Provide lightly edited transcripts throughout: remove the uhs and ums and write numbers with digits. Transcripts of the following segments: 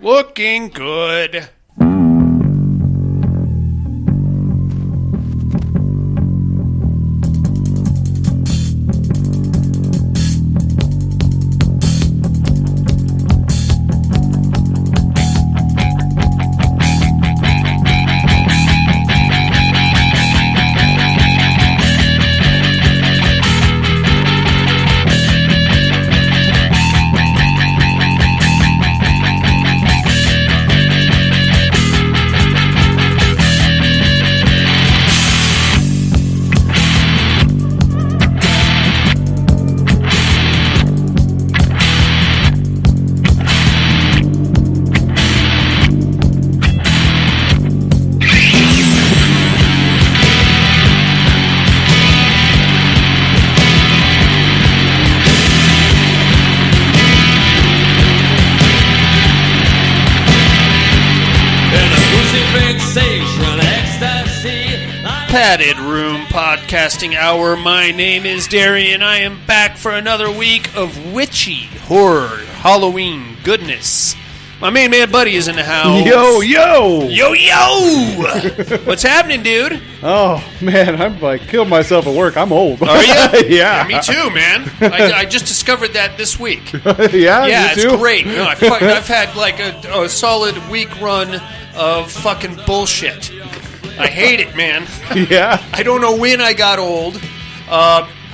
Looking good. Padded Room Podcasting Hour. My name is Darian. I am back for another week of witchy horror, Halloween goodness. My main man buddy is in the house. Yo, yo! Yo, yo! What's happening, dude? Oh, man, I'm like killed myself at work. I'm old. Are you? Yeah. Me too, man. I just discovered that this week. Yeah, it's you too? great. No, I've had like a solid week run of fucking bullshit. I hate it, man. Yeah. I don't know when I got old.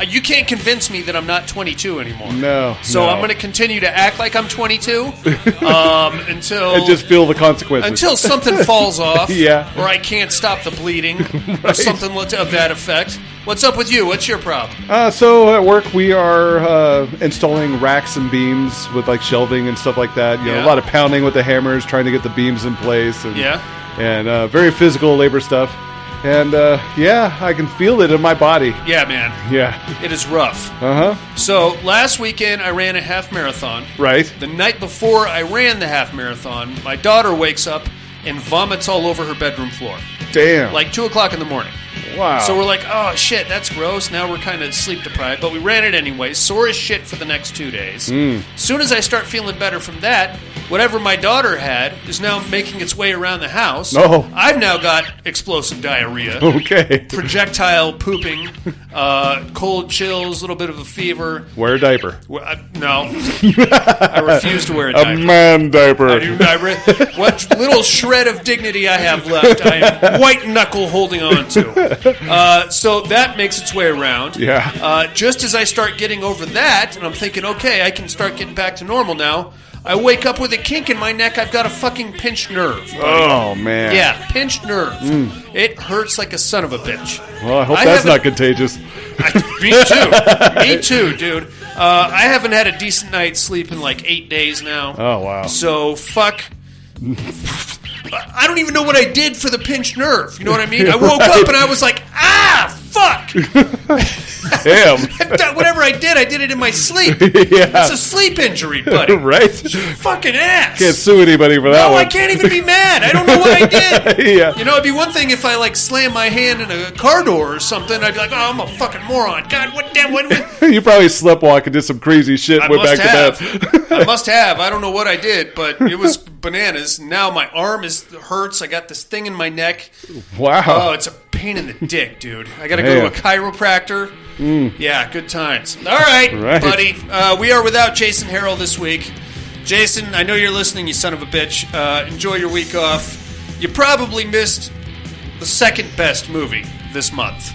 You can't convince me that I'm not 22 anymore. No. So I'm going to continue to act like I'm 22 until... And just feel the consequences. Until something falls off. Yeah. Or I can't stop the bleeding. Or something of that effect. What's up with you? What's your problem? So at work we are installing racks and beams with like shelving and stuff like that. You know, a lot of pounding with the hammers, trying to get the beams in place. And, And very physical labor stuff. And, I can feel it in my body. Yeah, man. Yeah. It is rough. Uh-huh. So, last weekend, I ran a half marathon. Right. The night before I ran the half marathon, my daughter wakes up and vomits all over her bedroom floor. Damn. Like 2 o'clock in the morning. Wow. So we're like, oh, shit, that's gross. Now we're kind of sleep deprived. But we ran it anyway. Sore as shit for the next 2 days. As soon as I start feeling better from that, whatever my daughter had is now making its way around the house. Oh. I've now got explosive diarrhea. Okay. Projectile pooping, cold chills, a little bit of a fever. Wear a diaper. No. I refuse to wear a diaper. A man diaper. What little shred of dignity I have left, I am white knuckle holding on to. So that makes its way around. Yeah. Just as I start getting over that, and I'm thinking, okay, I can start getting back to normal now, I wake up with a kink in my neck. I've got a fucking pinched nerve. Buddy. Oh, man. Yeah, pinched nerve. It hurts like a son of a bitch. Well, I hope that's not contagious. Me too. Me too, dude. I haven't had a decent night's sleep in like 8 days now. Oh, wow. So, fuck. I don't even know what I did for the pinched nerve. You know what I mean? I woke up and I was like, fuck. Damn. Whatever I did it in my sleep. Yeah. It's a sleep injury, buddy. Right? Fucking ass. Can't sue anybody for that one. No, I can't even be mad. I don't know what I did. Yeah. You know, it'd be one thing if I, like, slam my hand in a car door or something. I'd be like, oh, I'm a fucking moron. God, what? You probably sleptwalked and did some crazy shit and went back to bed. I must have. I don't know what I did, but it was bananas. Now my arm hurts. I got this thing in my neck. Wow. Oh, it's a pain in the dick, dude. I got to go to a chiropractor. Yeah, good times. All right, buddy. We are without Jason Harrell this week. Jason, I know you're listening, you son of a bitch. Enjoy your week off. You probably missed the second best movie this month,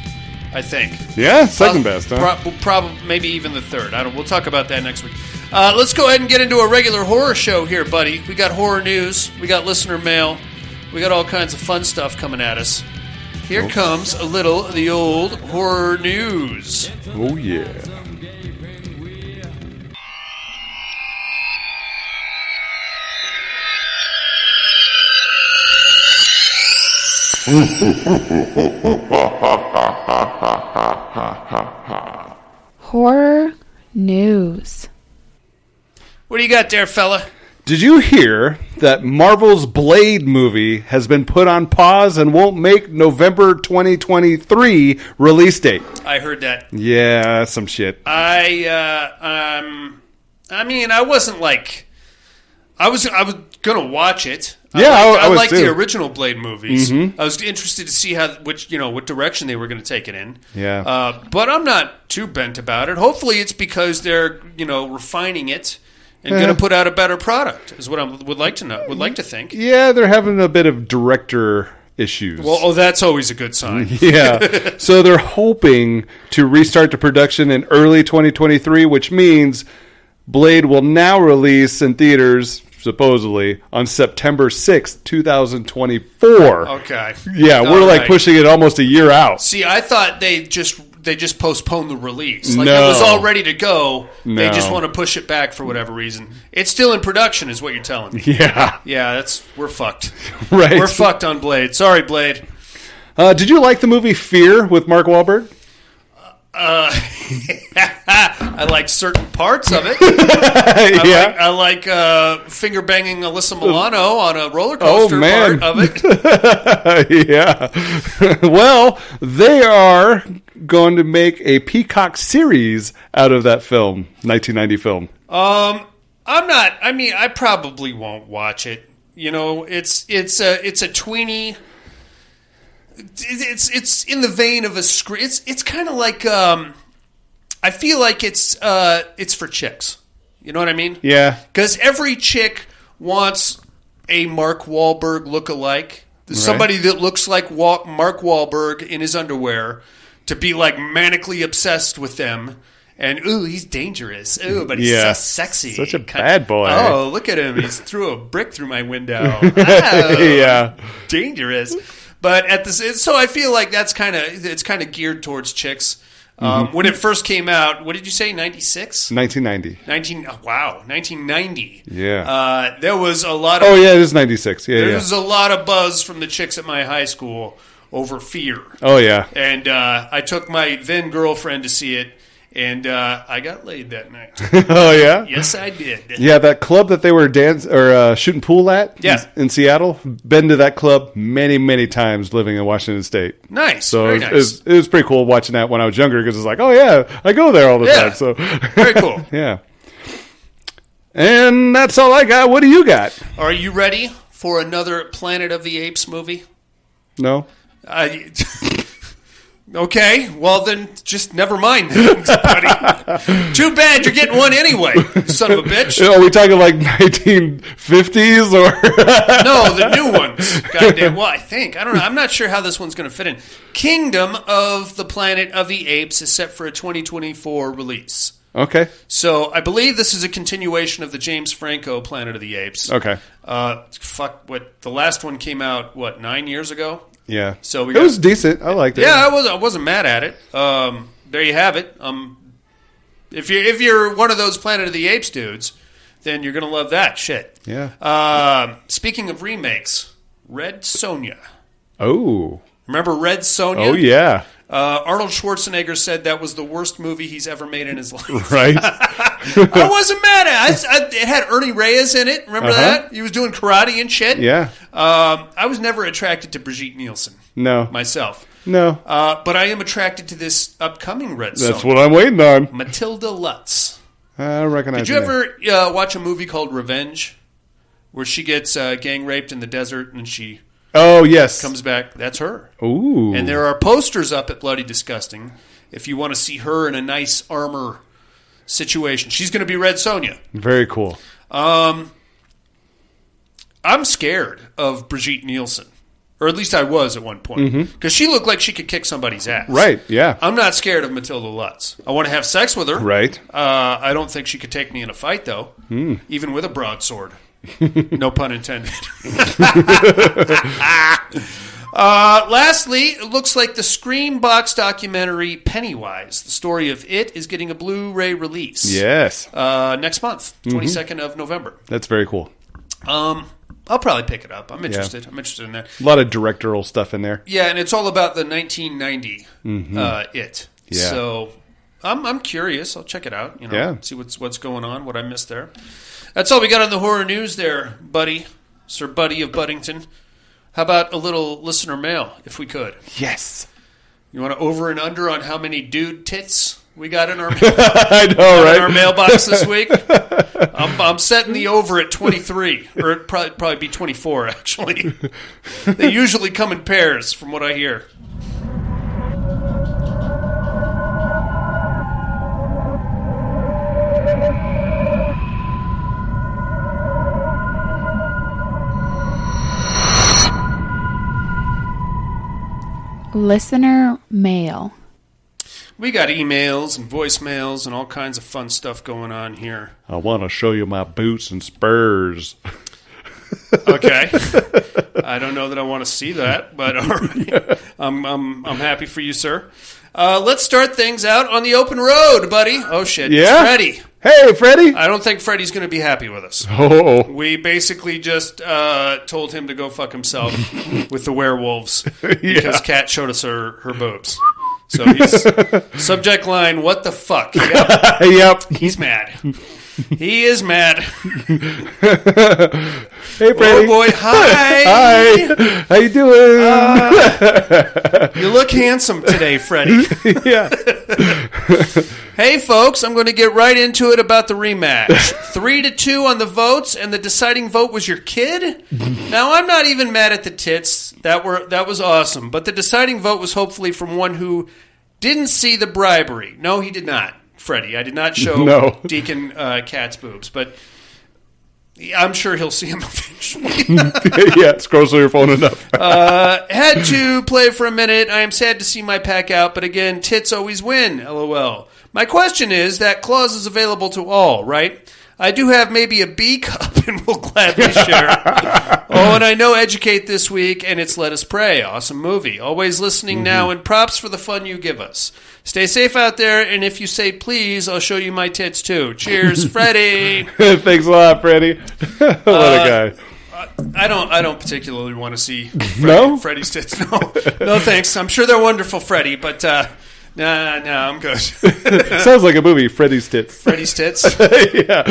I think. Yeah, second best, huh? Probably, maybe even the third. We'll talk about that next week. Let's go ahead and get into a regular horror show here, buddy. We got horror news. We got listener mail. We got all kinds of fun stuff coming at us. Here comes a little of the old horror news. Oh, yeah. Horror news. What do you got there, fella? Did you hear that Marvel's Blade movie has been put on pause and won't make November 2023 release date? I heard that. Yeah, some shit. I mean, I wasn't like... I was gonna watch it. Yeah, I was like too. the original Blade movies. Mm-hmm. I was interested to see what direction they were going to take it in. Yeah, but I'm not too bent about it. Hopefully, it's because they're refining it and going to put out a better product. Is what I would like to know. Would like to think. Yeah, they're having a bit of director issues. Well, that's always a good sign. Yeah, so they're hoping to restart the production in early 2023, which means Blade will now release in theaters, supposedly, on September 6th, 2024. Okay. Yeah, we're like pushing it almost a year out. See, I thought they just postponed the release. Like No. it was all ready to go. No. They just want to push it back for whatever reason. It's still in production, is what you're telling me. Yeah. Yeah, we're fucked. Right. We're fucked on Blade. Sorry, Blade. Did you like the movie Fear with Mark Wahlberg? I like certain parts of it. I like finger banging Alyssa Milano on a roller coaster part of it. Yeah. Well, they are going to make a Peacock series out of that film, 1990 film. I probably won't watch it. It's a tweeny. It's in the vein of a script. It's kind of like I feel like it's for chicks. You know what I mean? Yeah. Because every chick wants a Mark Wahlberg lookalike, somebody that looks like Mark Wahlberg in his underwear, to be like manically obsessed with them. And, ooh, he's dangerous. Ooh, but he's so sexy. Such a bad boy. Oh, look at him. He threw a brick through my window. Oh, yeah. Dangerous. But so I feel like it's kind of geared towards chicks. When it first came out, what did you say, 96? 1990. 1990. Yeah. There was a lot of... Oh, yeah, it is 96. Yeah, There was a lot of buzz from the chicks at my high school over Fear. Oh, yeah. And I took my then girlfriend to see it. And I got laid that night. Oh, yeah? Yes, I did. Yeah, that club that they were shooting pool at in Seattle, been to that club many, many times living in Washington State. Nice. So very nice. It was pretty cool watching that when I was younger because it's like, oh, yeah, I go there all the time. So very cool. Yeah. And that's all I got. What do you got? Are you ready for another Planet of the Apes movie? No. Okay, well then, just never mind, buddy. Too bad you're getting one anyway, son of a bitch. Are we talking like 1950s or? No, the new ones. Goddamn. Well, I don't know. I'm not sure how this one's going to fit in. Kingdom of the Planet of the Apes is set for a 2024 release. Okay. So I believe this is a continuation of the James Franco Planet of the Apes. Okay. The last one came out 9 years ago. Yeah. So it was decent. I liked it. Yeah, I wasn't mad at it. There you have it. If you're one of those Planet of the Apes dudes, then you're gonna love that shit. Yeah. Speaking of remakes, Red Sonja. Oh. Remember Red Sonja? Oh yeah. Arnold Schwarzenegger said that was the worst movie he's ever made in his life. Right. I wasn't mad at it. It had Ernie Reyes in it. Remember that? He was doing karate and shit. Yeah. I was never attracted to Brigitte Nielsen. No. Myself. No. But I am attracted to this upcoming Red Sonja. That's what I'm waiting on. Matilda Lutz. I recognize. Did you ever watch a movie called Revenge, where she gets gang raped in the desert and she... Oh, yes. Comes back. That's her. Ooh. And there are posters up at Bloody Disgusting if you want to see her in a nice armor situation. She's going to be Red Sonja. Very cool. I'm scared of Brigitte Nielsen. Or at least I was at one point. Because she looked like she could kick somebody's ass. Right, yeah. I'm not scared of Matilda Lutz. I want to have sex with her. Right. I don't think she could take me in a fight, though. Even with a broadsword. No pun intended. Lastly, it looks like the Screambox documentary Pennywise, the story of it, is getting a Blu-ray release. Yes. Next month, 22nd of November. That's very cool. I'll probably pick it up. I'm interested. I'm interested in that. A lot of directorial stuff in there. Yeah, and it's all about the 1990 it. Yeah. So I'm curious. I'll check it out. See what's going on, what I missed there. That's all we got on the horror news there, buddy. Sir Buddy of Buddington. How about a little listener mail, if we could? Yes. You want to over and under on how many dude tits we got in our I know, right? In our mailbox this week. I'm setting the over at 23, or it'd probably be 24, actually. They usually come in pairs, from what I hear. Listener mail. We got emails and voicemails and all kinds of fun stuff going on here. I want to show you my boots and spurs. Okay. I don't know that I want to see that, but all right. I'm happy for you, sir. Let's start things out on the open road, buddy. Oh, shit. Yeah? It's Freddie. Hey, Freddie. I don't think Freddie's going to be happy with us. Oh. We basically just told him to go fuck himself with the werewolves because Kat showed us her boobs. So he's subject line, what the fuck? Yep. Yep. He's mad. He is mad. Hey, Freddie. Oh, boy. Hi. Hi. How you doing? You look handsome today, Freddie. Yeah. Hey, folks, I'm going to get right into it about the rematch. 3-2 on the votes, and the deciding vote was your kid? Now, I'm not even mad at the tits. That was awesome. But the deciding vote was hopefully from one who didn't see the bribery. No, he did not, Freddie. I did not show Deacon Kat's boobs, but I'm sure he'll see him eventually. Yeah, scroll through your phone enough. Had to play for a minute. I am sad to see my pack out, but again, tits always win, LOL. My question is, that clause is available to all, right? I do have maybe a B cup and will gladly share. Oh, and I know Educate this week, and it's Let Us Pray. Awesome movie. Always listening now, and props for the fun you give us. Stay safe out there, and if you say please, I'll show you my tits too. Cheers, Freddie. Thanks a lot, Freddie. What a guy. I don't particularly want to see Freddie's tits. No, thanks. I'm sure they're wonderful, Freddie, but no, I'm good. Sounds like a movie, Freddy's Tits. Freddy's Tits? Yeah.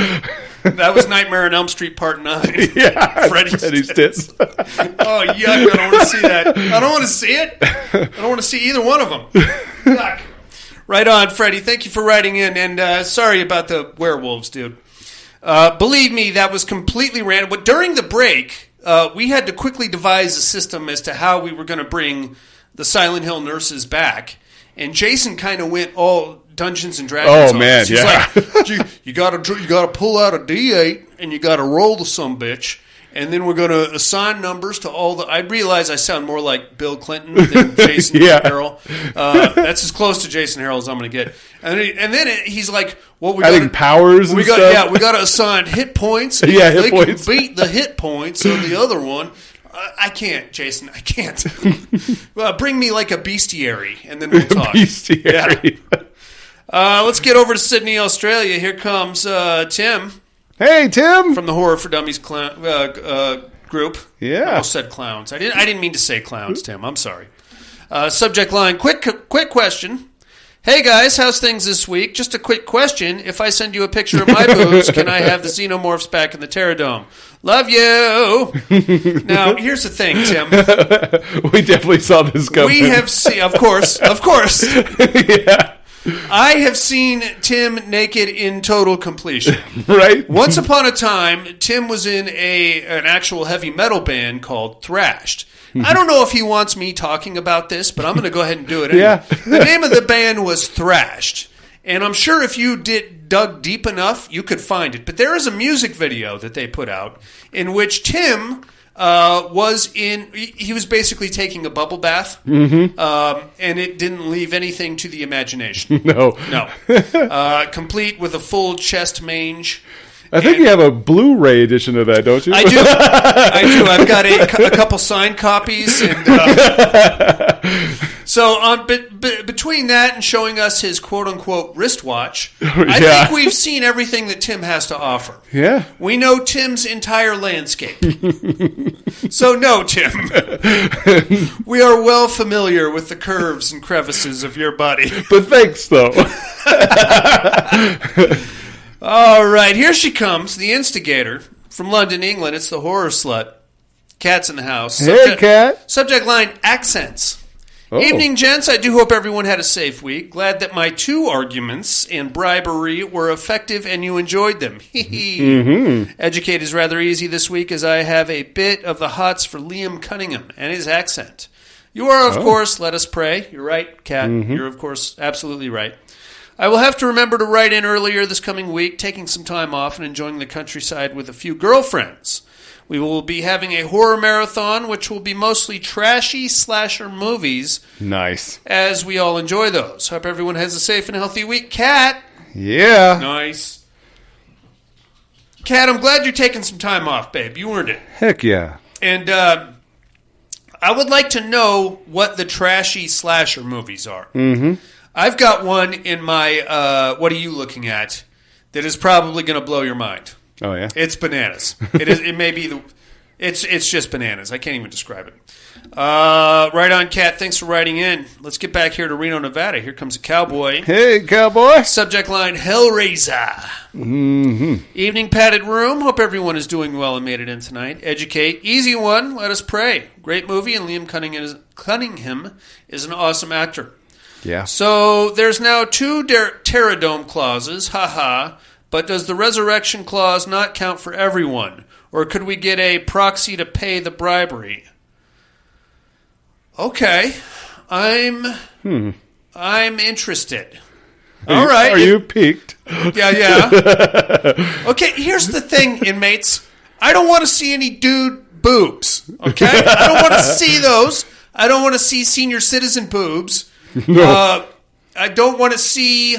That was Nightmare on Elm Street Part 9. Yeah, Freddy's Tits. Oh, yuck, I don't want to see that. I don't want to see it. I don't want to see either one of them. Yuck. Right on, Freddie. Thank you for writing in, and sorry about the werewolves, dude. Believe me, that was completely random. But during the break, we had to quickly devise a system as to how we were going to bring the Silent Hill nurses back. And Jason kind of went all Dungeons and Dragons. Oh man, He's like, you got to pull out a D8 and you got to roll the sumbitch, and then we're going to assign numbers to all the. I realize I sound more like Bill Clinton than Jason Harrell. That's as close to Jason Harrell as I'm going to get. And then he's like, "Well, we got powers. We got we got to assign hit points. Yeah, hit points. Can beat the hit points of the other one." I can't, Jason. I can't. Bring me like a bestiary, and then we'll talk. Bestiary. Yeah. Let's get over to Sydney, Australia. Here comes Tim. Hey, Tim. From the Horror for Dummies group. Yeah. I almost said clowns. I didn't mean to say clowns, Tim. I'm sorry. Subject line, quick question. Hey guys, how's things this week? Just a quick question. If I send you a picture of my boobs, can I have the xenomorphs back in the Terradome? Love you. Now, here's the thing, Tim. We definitely saw this coming. We have seen, of course. Yeah. I have seen Tim naked in total completion. Right? Once upon a time, Tim was in an actual heavy metal band called Thrashed. I don't know if he wants me talking about this, but I'm going to go ahead and do it anyway. Yeah. The name of the band was Thrashed, and I'm sure if you dug deep enough, you could find it. But there is a music video that they put out in which Tim was in. He was basically taking a bubble bath, and it didn't leave anything to the imagination. No. Complete with a full chest mange. I think you have a Blu-ray edition of that, don't you? I do. I've got a couple signed copies. And, so between that and showing us his quote-unquote wristwatch, I think we've seen everything that Tim has to offer. Yeah. We know Tim's entire landscape. So no, Tim. We are well familiar with the curves and crevices of your body. But thanks, though. All right, here she comes, the instigator from London, England. It's the horror slut. Cat's in the house. Hey, Cat. Subject line, accents. Oh. Evening, gents. I do hope everyone had a safe week. Glad that my 2 arguments and bribery were effective and you enjoyed them. Educate is rather easy this week as I have a bit of the hots for Liam Cunningham and his accent. You are, of course, let us pray. You're right, Kat. You're, of course, absolutely right. I will have to remember to write in earlier this coming week, taking some time off and enjoying the countryside with a few girlfriends. We will be having a horror marathon, which will be mostly trashy slasher movies. Nice. As we all enjoy those. Hope everyone has a safe and healthy week. Kat. Yeah. Nice. Kat, I'm glad you're taking some time off, babe. You earned it. Heck yeah. And I would like to know what the trashy slasher movies are. I've got one in my, what are you looking at, that is probably going to blow your mind. Oh, yeah? It's bananas. It may be it's just bananas. I can't even describe it. Right on, Kat. Thanks for writing in. Let's get back here to Reno, Nevada. Here comes a cowboy. Hey, cowboy. Subject line, Hellraiser. Evening padded room. Hope everyone is doing well and made it in tonight. Educate. Easy one. Let us pray. Great movie, and Liam Cunningham is an awesome actor. Yeah. So there's now 2 Terradome clauses. Haha. But does the resurrection clause not count for everyone? Or could we get a proxy to pay the bribery? Okay. I'm interested. All right. Are you piqued? Yeah. Okay, here's the thing, inmates. I don't want to see any dude boobs. Okay? I don't want to see those. I don't want to see senior citizen boobs. No. I don't want to see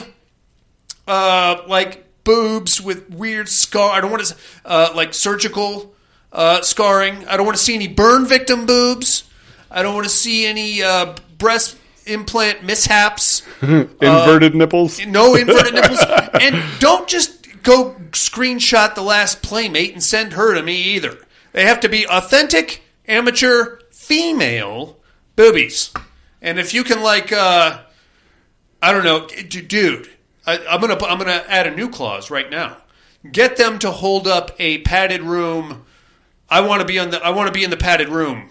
boobs with weird scar. I don't want to surgical scarring. I don't want to see any burn victim boobs. I don't want to see any breast implant mishaps. Inverted nipples. No inverted nipples. And don't just go screenshot the last Playmate and send her to me either. They have to be authentic, amateur, female boobies. And if you can I don't know, dude. I'm gonna add a new clause right now. Get them to hold up a padded room. I want to be in the padded room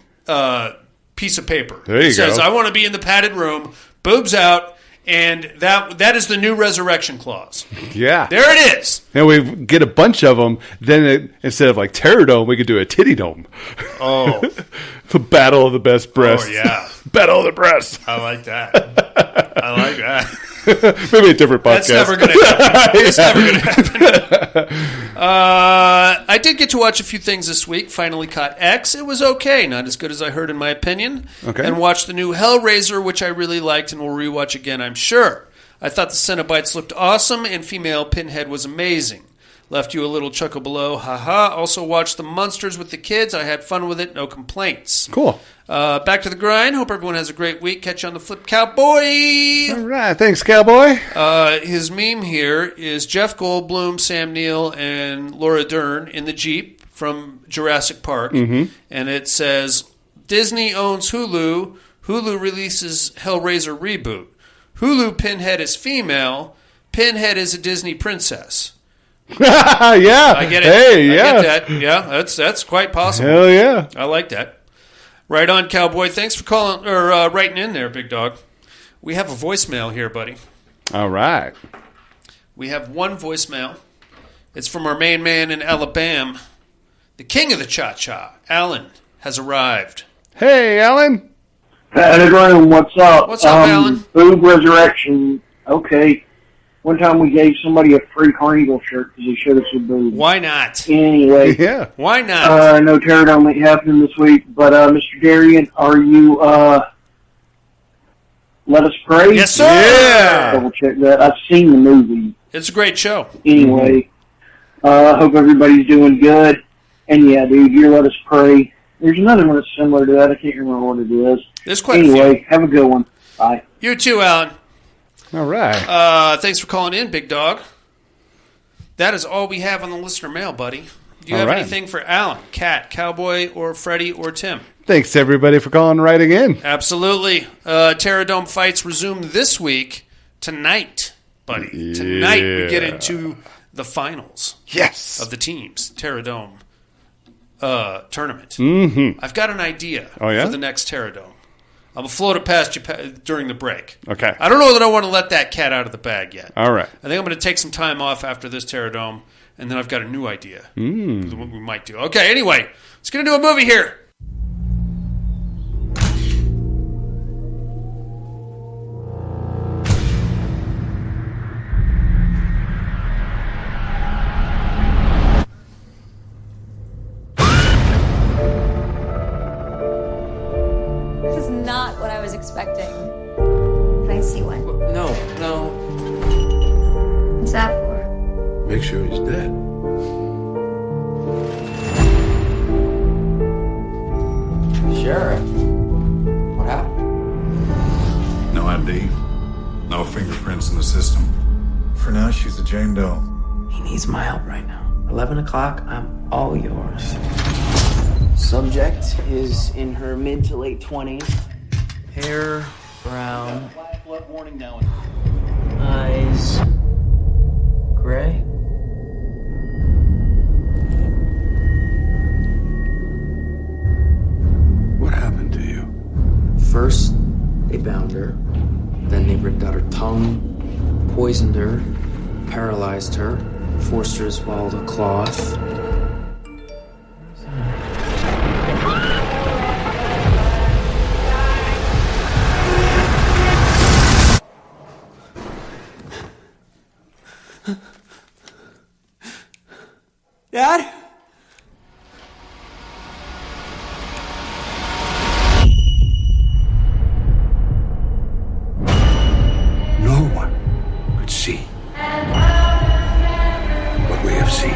piece of paper. There you it says go. I want to be in the padded room. Boobs out, and that is the new resurrection clause. Yeah, there it is. And we get a bunch of them. Then instead of Terradome, we could do a titty dome. Oh, the battle of the best breasts. Oh yeah, battle of the breasts. I like that. I like that. Maybe a different podcast. That's never going to happen. It's never going to happen. I did get to watch a few things this week. Finally caught X. It was okay. Not as good as I heard in my opinion. Okay. And watched the new Hellraiser, which I really liked and will rewatch again, I'm sure. I thought the Cenobites looked awesome and female Pinhead was amazing. Left you a little chuckle below. Haha. Also watched The Monsters with the kids. I had fun with it. No complaints. Cool. Back to the grind. Hope everyone has a great week. Catch you on the flip, cowboy. All right. Thanks, cowboy. His meme here is Jeff Goldblum, Sam Neill, and Laura Dern in the Jeep from Jurassic Park. And it says, Disney owns Hulu. Hulu releases Hellraiser reboot. Hulu Pinhead is female. Pinhead is a Disney princess. Yeah. I get it. Hey, yeah. I get that. Yeah, that's quite possible. Hell yeah. I like that. Right on, cowboy. Thanks for calling or writing in there, big dog. We have a voicemail here, buddy. All right. We have one voicemail. It's from our main man in Alabama. The king of the cha-cha, Alan, has arrived. Hey, Alan. Padded room, what's up? What's up, Alan? Boob resurrection. Okay. One time we gave somebody a free Carnival shirt because he showed us a boob. Why not? Anyway. Yeah. Why not? No Terradome ain't happening this week, but Mr. Darian, are you, Let Us Pray? Yes, sir! Yeah! Double check that. I've seen the movie. It's a great show. Anyway, hope everybody's doing good. And yeah, dude, you're Let Us Pray. There's another one that's similar to that. I can't remember what it is. There's quite a Anyway, few. have a good one. Bye. You too, Alan. All right. Thanks for calling in, big dog. That is all we have on the listener mail, buddy. Do you have anything for Alan, Kat, Cowboy, or Freddie, or Tim? Thanks, everybody, for calling and writing in. Absolutely. Terradome fights resume this week. Tonight, buddy. Yeah. Tonight we get into the finals. Yes. Of the teams. Terradome tournament. Mm-hmm. I've got an idea for the next Terradome. I'm going to float it past you during the break. Okay. I don't know that I want to let that cat out of the bag yet. All right. I think I'm going to take some time off after this Terradome, and then I've got a new idea. What we might do. Okay, anyway, let's get into a movie here. Not what I was expecting. Can I see one? No. What's that for? Make sure he's dead. Sheriff. What happened? No ID. No fingerprints in the system. For now, she's a Jane Doe. He needs my help right now. 11 o'clock, I'm all yours. Subject is in her mid to late 20s. Hair brown. Eyes gray. What happened to you? First, they bound her. Then they ripped out her tongue, poisoned her, paralyzed her, forced her to swallow the cloth. Dad? No one could see what we have seen.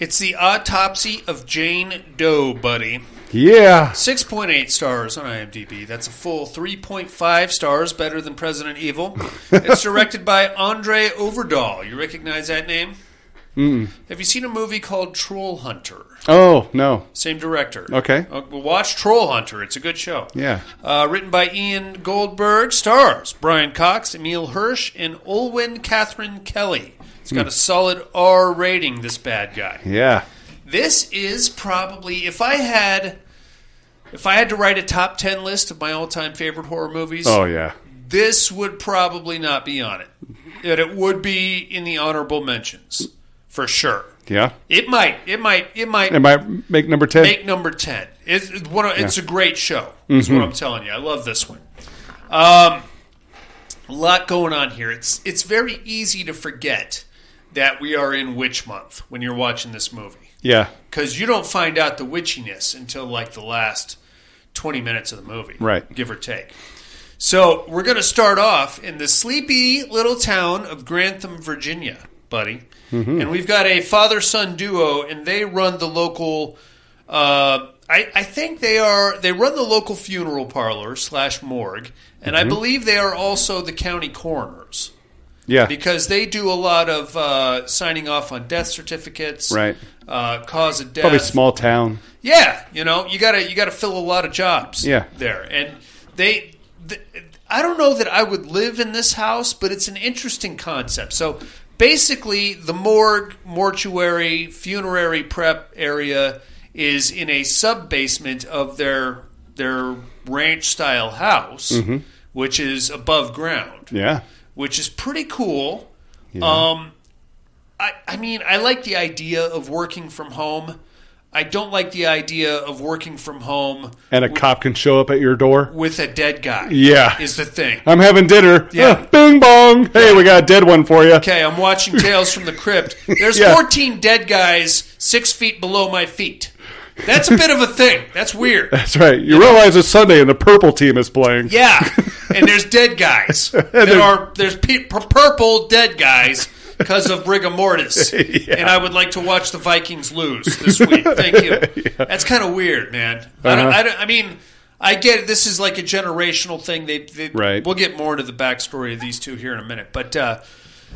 It's the Autopsy of Jane Doe, buddy. Yeah. 6.8 stars on IMDb. That's a full 3.5 stars, better than President Evil. It's directed by Andre Overdahl. You recognize that name? Have you seen a movie called Troll Hunter? Oh, no. Same director. Okay. Well, watch Troll Hunter. It's a good show. Yeah. Written by Ian Goldberg. Stars Brian Cox, Emil Hirsch, and Olwen Catherine Kelly. It's got a solid R rating, this bad guy. Yeah. This is probably, if I had to write a top 10 list of my all-time favorite horror movies, Oh, yeah. this would probably not be on it. But it would be in the honorable mentions, for sure. Yeah. It might It might make number 10. make number 10. It's a great show, is what I'm telling you. I love this one. A lot going on here. It's very easy to forget that we are in witch month when you're watching this movie. Yeah. Because you don't find out the witchiness until like the last 20 minutes of the movie. Right. Give or take. So we're going to start off in the sleepy little town of Grantham, Virginia, buddy. Mm-hmm. And we've got a father-son duo, and they run the local... I think they run the local funeral parlor / morgue, and I believe they are also the county coroners. Yeah. Because they do a lot of signing off on death certificates, right? Cause of death. Probably small town. Yeah, you gotta fill a lot of jobs. Yeah. There, and I don't know that I would live in this house, but it's an interesting concept. So basically, the morgue, mortuary, funerary prep area is in a sub basement of their ranch style house, which is above ground. Yeah. Which is pretty cool. Yeah. I mean, I like the idea of working from home. I don't like the idea of working from home. And a cop can show up at your door? With a dead guy. Yeah. Is the thing. I'm having dinner. Yeah. Bing bong. Hey, we got a dead one for you. Okay, I'm watching Tales from the Crypt. There's 14 dead guys 6 feet below my feet. That's a bit of a thing. That's weird. That's right. You realize it's Sunday and the purple team is playing. Yeah. And there's dead guys. There's purple dead guys because of rigor mortis. Yeah. And I would like to watch the Vikings lose this week. Thank you. Yeah. That's kind of weird, man. I mean, I get it. This is like a generational thing. Right. We'll get more into the backstory of these two here in a minute. But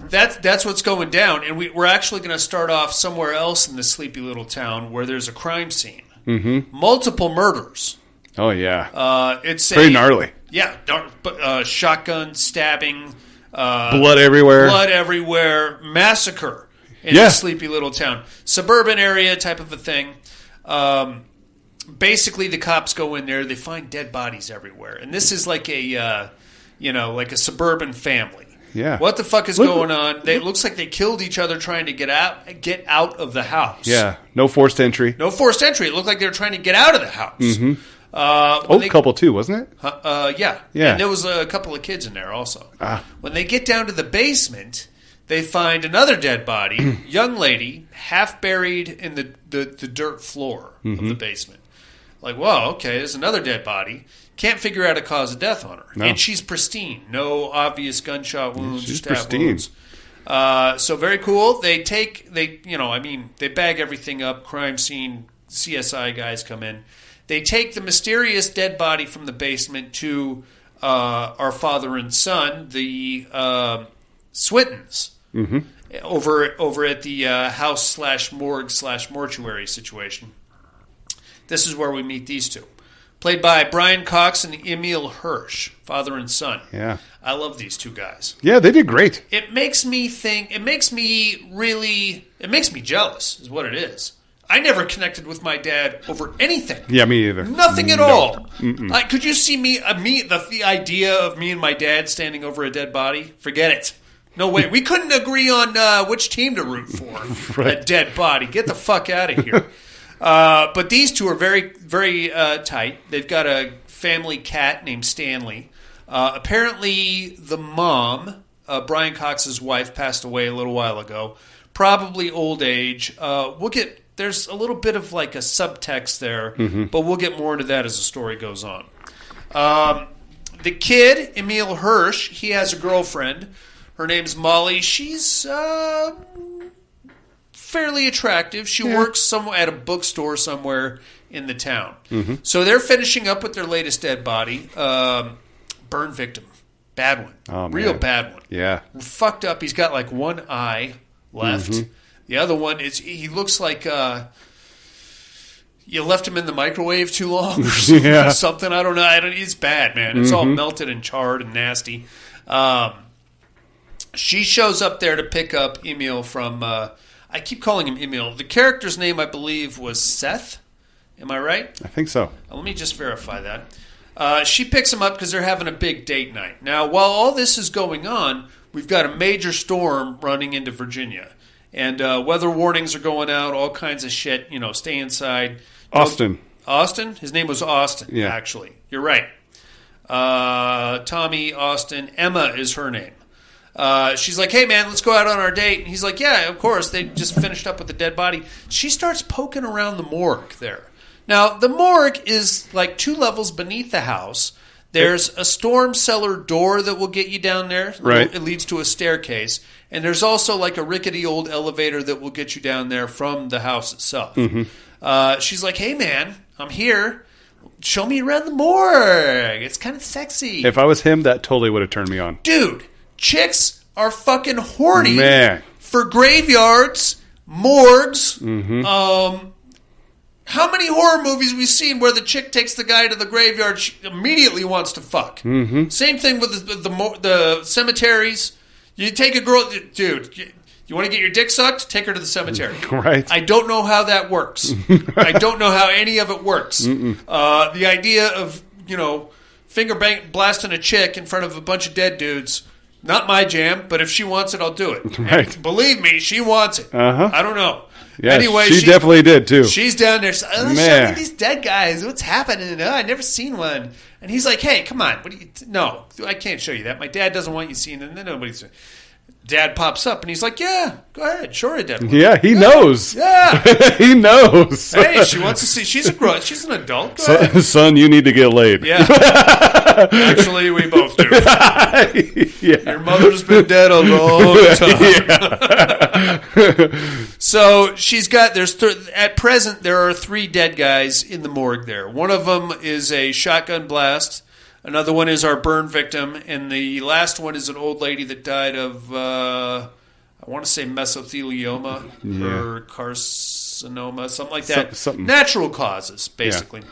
that's what's going down, and we're actually going to start off somewhere else in this sleepy little town where there's a crime scene. Mm-hmm. Multiple murders. Oh, yeah. It's very gnarly. Yeah, shotgun stabbing. Blood everywhere. Massacre in this sleepy little town. Suburban area type of a thing. Basically, the cops go in there. They find dead bodies everywhere. And this is like a suburban family. Yeah. What the fuck is going on? It looks like they killed each other trying to get out of the house. Yeah. No forced entry. It looked like they were trying to get out of the house. Mm-hmm. Old couple too, wasn't it? Yeah. And there was a couple of kids in there also. When they get down to the basement, they find another dead body, young lady, half buried in the dirt floor of the basement. Like, whoa, okay, there's another dead body. Can't figure out a cause of death on her. No. And she's pristine. No obvious gunshot wounds. She's pristine. Wounds. So very cool. They bag everything up. Crime scene, CSI guys come in. They take the mysterious dead body from the basement to our father and son, the Swintons, over at the house/morgue/mortuary situation. This is where we meet these two. Played by Brian Cox and Emil Hirsch, father and son. Yeah. I love these two guys. Yeah, they did great. It makes me jealous, is what it is. I never connected with my dad over anything. Yeah, me either. Nothing at all. Could you see the idea of me and my dad standing over a dead body? Forget it. No way. We couldn't agree on which team to root for. Right. A dead body. Get the fuck out of here. But these two are very, very tight. They've got a family cat named Stanley. Apparently, the mom, Brian Cox's wife, passed away a little while ago. Probably old age. There's a little bit of like a subtext there, but we'll get more into that as the story goes on. The kid, Emil Hirsch, he has a girlfriend. Her name's Molly. She's fairly attractive. She works at a bookstore somewhere in the town. So they're finishing up with their latest dead body. Burn victim. Bad one. Oh, real bad one. Yeah. Fucked up. He's got like one eye left. The other one, he looks like you left him in the microwave too long or something. I don't know. It's bad, man. It's all melted and charred and nasty. She shows up there to pick up Emil from... I keep calling him Emil. The character's name, I believe, was Seth. Am I right? I think so. Let me just verify that. She picks him up because they're having a big date night. Now, while all this is going on, we've got a major storm running into Virginia. And weather warnings are going out, all kinds of shit. Stay inside. Austin? His name was Austin, actually. You're right. Tommy, Austin. Emma is her name. She's like, hey, man, let's go out on our date. And he's like, yeah, of course. They just finished up with the dead body. She starts poking around the morgue there. Now, the morgue is like 2 levels beneath the house. There's a storm cellar door that will get you down there. Right. It leads to a staircase. And there's also like a rickety old elevator that will get you down there from the house itself. She's like, hey, man, I'm here. Show me around the morgue. It's kind of sexy. If I was him, that totally would have turned me on. Dude. Chicks are fucking horny for graveyards, morgues. How many horror movies have we seen where the chick takes the guy to the graveyard, she immediately wants to fuck? Same thing with the cemeteries. You take a girl, dude, you want to get your dick sucked? Take her to the cemetery. Right. I don't know how that works. I don't know how any of it works. The idea of, finger blasting a chick in front of a bunch of dead dudes... Not my jam, but if she wants it, I'll do it. Right. And believe me, she wants it. I don't know. Yeah, anyway, she definitely did, too. She's down there. Show me these dead guys. What's happening? I've never seen one. And he's like, hey, come on. No, I can't show you that. My dad doesn't want you seeing it. And then nobody's... Dad pops up, and he's like, yeah, go ahead. Show her a dead one. Yeah, he knows. Yeah. He knows. Hey, she wants to see. She's an adult. Go ahead. Son, you need to get laid. Yeah. Actually, we both do. Your mother's been dead a long time. So she's got, at present, there are 3 dead guys in the morgue there. One of them is a shotgun blast. Another one is our burn victim. And the last one is an old lady that died of, I want to say mesothelioma or carcinoma, something like that. Something. Natural causes, basically. Yeah.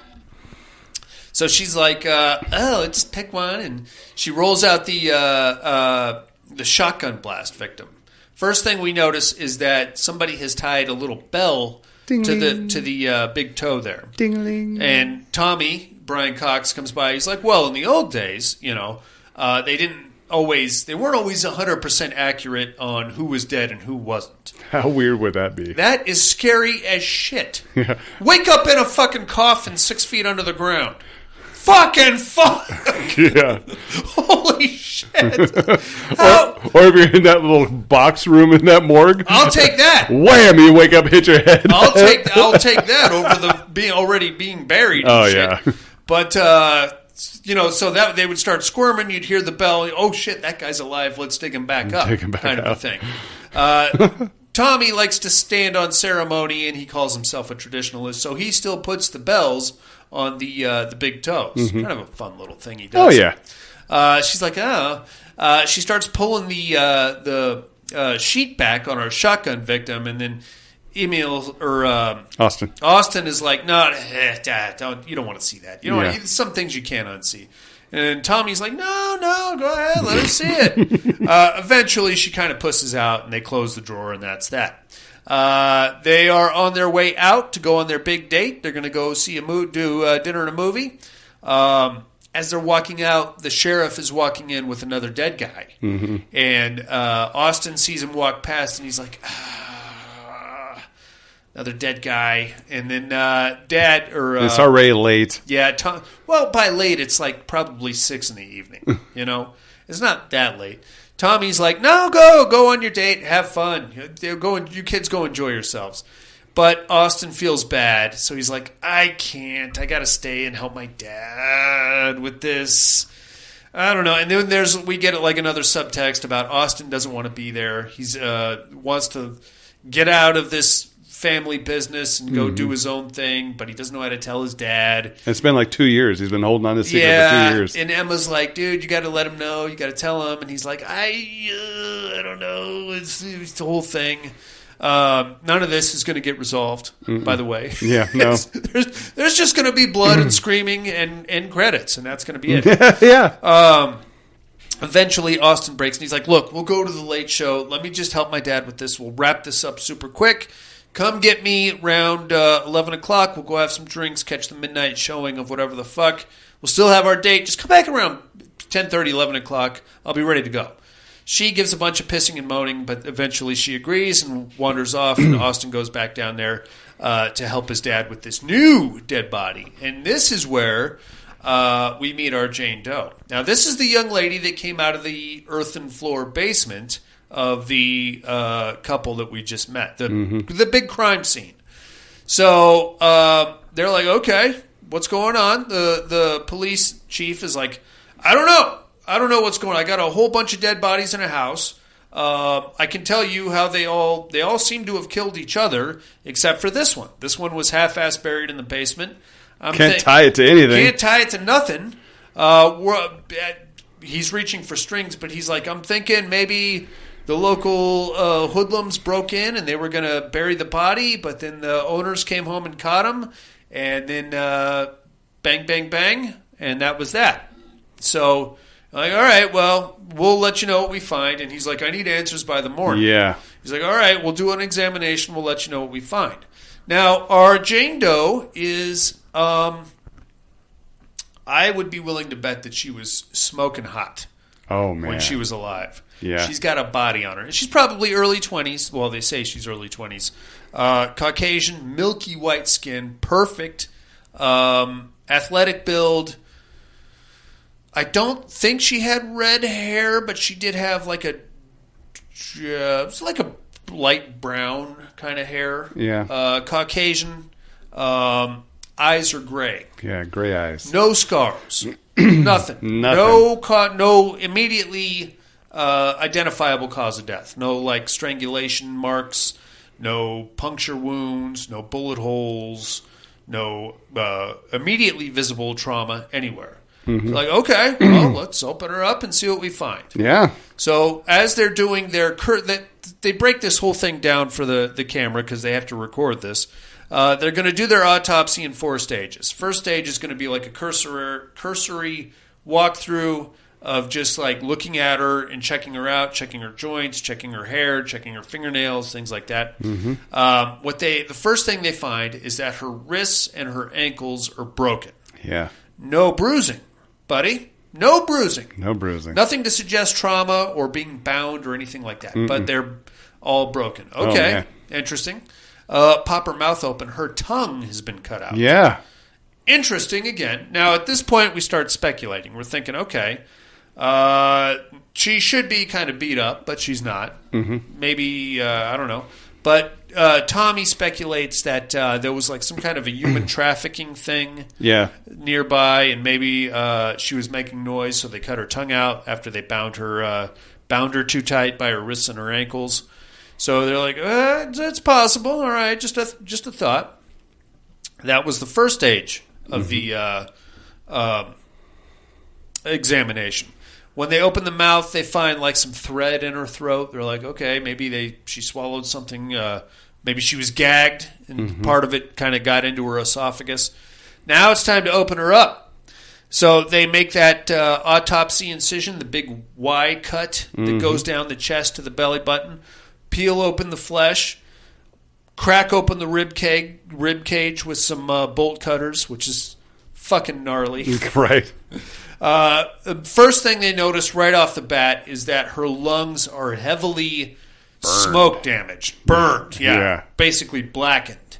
So she's like, let's pick one. And she rolls out the shotgun blast victim. First thing we notice is that somebody has tied a little bell to the big toe there. Ding-a-ling. And Tommy, Brian Cox, comes by. He's like, well, in the old days, they weren't always 100% accurate on who was dead and who wasn't. How weird would that be? That is scary as shit. Yeah. Wake up in a fucking coffin 6 feet under the ground. Fucking fuck! Yeah. Holy shit! Or if you're in that little box room in that morgue, I'll take that. Wham! You wake up, hit your head. I'll take that over the already being buried. Oh shit. Yeah. But so that they would start squirming. You'd hear the bell. Oh shit! That guy's alive. Let's dig him back up. Kind of a thing. Tommy likes to stand on ceremony, and he calls himself a traditionalist. So he still puts the bells on the big toes. Mm-hmm. Kind of a fun little thing he does. Oh yeah. She's like, she starts pulling the sheet back on our shotgun victim, and then Austin is like, no, you don't want to see that. You know, some things you can't unsee. And Tommy's like, no, go ahead, let her see it. Eventually, she kind of pusses out, and they close the drawer, and that's that. They are on their way out to go on their big date. They're going to go see do dinner and a movie. As they're walking out, the sheriff is walking in with another dead guy. Mm-hmm. And Austin sees him walk past, and he's like, another dead guy. And then Dad... it's already late. Yeah. By late, it's like probably 6 in the evening. It's not that late. Tommy's like, no, go on your date, have fun. You kids go enjoy yourselves. But Austin feels bad, so he's like, I can't. I got to stay and help my dad with this. I don't know. And then we get like another subtext about Austin doesn't want to be there. He's wants to get out of this family business and go do his own thing, but he doesn't know how to tell his dad. It's been like 2 years. He's been holding on to secret for 2 years. And Emma's like, dude, you got to let him know. You got to tell him. And he's like, I don't know. It's the whole thing. None of this is going to get resolved, by the way. Yeah, no. There's just going to be blood and screaming and credits, and that's going to be it. Yeah. Eventually, Austin breaks, and he's like, look, we'll go to the late show. Let me just help my dad with this. We'll wrap this up super quick. Come get me around 11 o'clock. We'll go have some drinks, catch the midnight showing of whatever the fuck. We'll still have our date. Just come back around 10:30, 11 o'clock. I'll be ready to go. She gives a bunch of pissing and moaning, but eventually she agrees and wanders off, and Austin goes back down there to help his dad with this new dead body. And this is where we meet our Jane Doe. Now, this is the young lady that came out of the earthen floor basement of the couple that we just met, the big crime scene. So they're like, okay, what's going on? The police chief is like, I don't know what's going on. I got a whole bunch of dead bodies in a house. I can tell you how they all seem to have killed each other, except for this one. This one was half-ass buried in the basement. Can't tie it to anything. Can't tie it to nothing. He's reaching for strings, but he's like, I'm thinking maybe the local hoodlums broke in and they were going to bury the body, but then the owners came home and caught him, and then bang, bang, bang, and that was that. So, like, all right, well, we'll let you know what we find. And he's like, I need answers by the morning. Yeah. He's like, all right, we'll do an examination. We'll let you know what we find. Now, our Jane Doe is, I would be willing to bet that she was smoking hot. Oh, man. When she was alive. Yeah. She's got a body on her. And she's probably early 20s. Well, they say she's early 20s. Caucasian, milky white skin, perfect, athletic build. I don't think she had red hair, but she did have like a light brown kind of hair. Yeah. Caucasian. Eyes are gray. Yeah, gray eyes. No scars. Nothing. No immediately identifiable cause of death. No like strangulation marks. No puncture wounds. No bullet holes. No immediately visible trauma anywhere. Mm-hmm. Like, okay, well, let's open her up and see what we find. Yeah. So as they're doing their they break this whole thing down for the camera because they have to record this. They're going to do their autopsy in 4 stages. First stage is going to be like a cursory walkthrough of just like looking at her and checking her out, checking her joints, checking her hair, checking her fingernails, things like that. Mm-hmm. The first thing they find is that her wrists and her ankles are broken. Yeah. No bruising, buddy. No bruising. No bruising. Nothing to suggest trauma or being bound or anything like that. But they're all broken. Okay. Interesting. Pop her mouth open. Her tongue has been cut out. Yeah. Interesting again. Now, at this point, we start speculating. We're thinking, okay, she should be kind of beat up, but she's not. Mm-hmm. Maybe, I don't know. But Tommy speculates that there was like some kind of a human trafficking thing nearby, and maybe she was making noise, so they cut her tongue out after they bound her too tight by her wrists and her ankles. So they're like, it's possible. All right, just a thought. That was the first stage of the examination. When they open the mouth, they find like some thread in her throat. They're like, okay, maybe she swallowed something. Maybe she was gagged, and part of it kind of got into her esophagus. Now it's time to open her up. So they make that autopsy incision, the big Y cut that goes down the chest to the belly button. Peel open the flesh, crack open the rib cage with some bolt cutters, which is fucking gnarly. Right. The first thing they notice right off the bat is that her lungs are heavily smoke damaged. Burned, yeah. Basically blackened.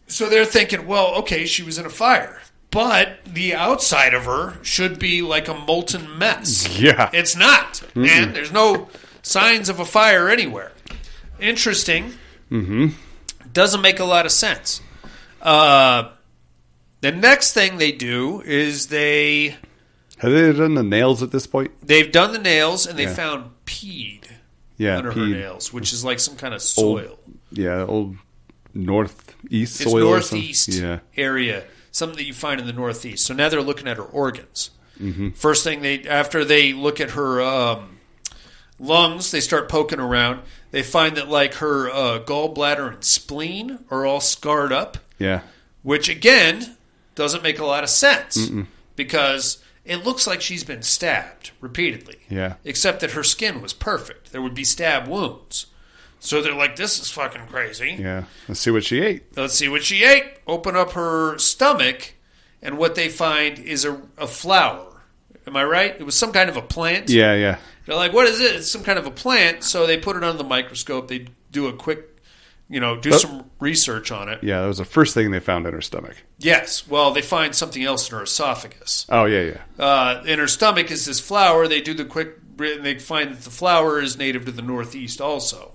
So they're thinking, well, okay, she was in a fire. But the outside of her should be like a molten mess. Yeah. It's not, man. There's no signs of a fire anywhere. Interesting. Doesn't make a lot of sense. The next thing they do is have they done the nails at this point? They've done the nails, and they found peed under her nails, which is like some kind of soil. Old northeast soil. It's northeast area, something that you find in the northeast. So now they're looking at her organs. First thing after they look at her lungs, they start poking around. They find that like her gallbladder and spleen are all scarred up. Yeah. Which again doesn't make a lot of sense because it looks like she's been stabbed repeatedly. Yeah. Except that her skin was perfect. There would be stab wounds. So they're like, this is fucking crazy. Yeah. Let's see what she ate. Open up her stomach, and what they find is a flower. Am I right? It was some kind of a plant. Yeah. They're like, what is it? It's some kind of a plant. So they put it under the microscope. They do a quick, some research on it. Yeah, that was the first thing they found in her stomach. Yes. Well, they find something else in her esophagus. Oh, yeah. In her stomach is this flower. They do the quick, and they find that the flower is native to the Northeast also.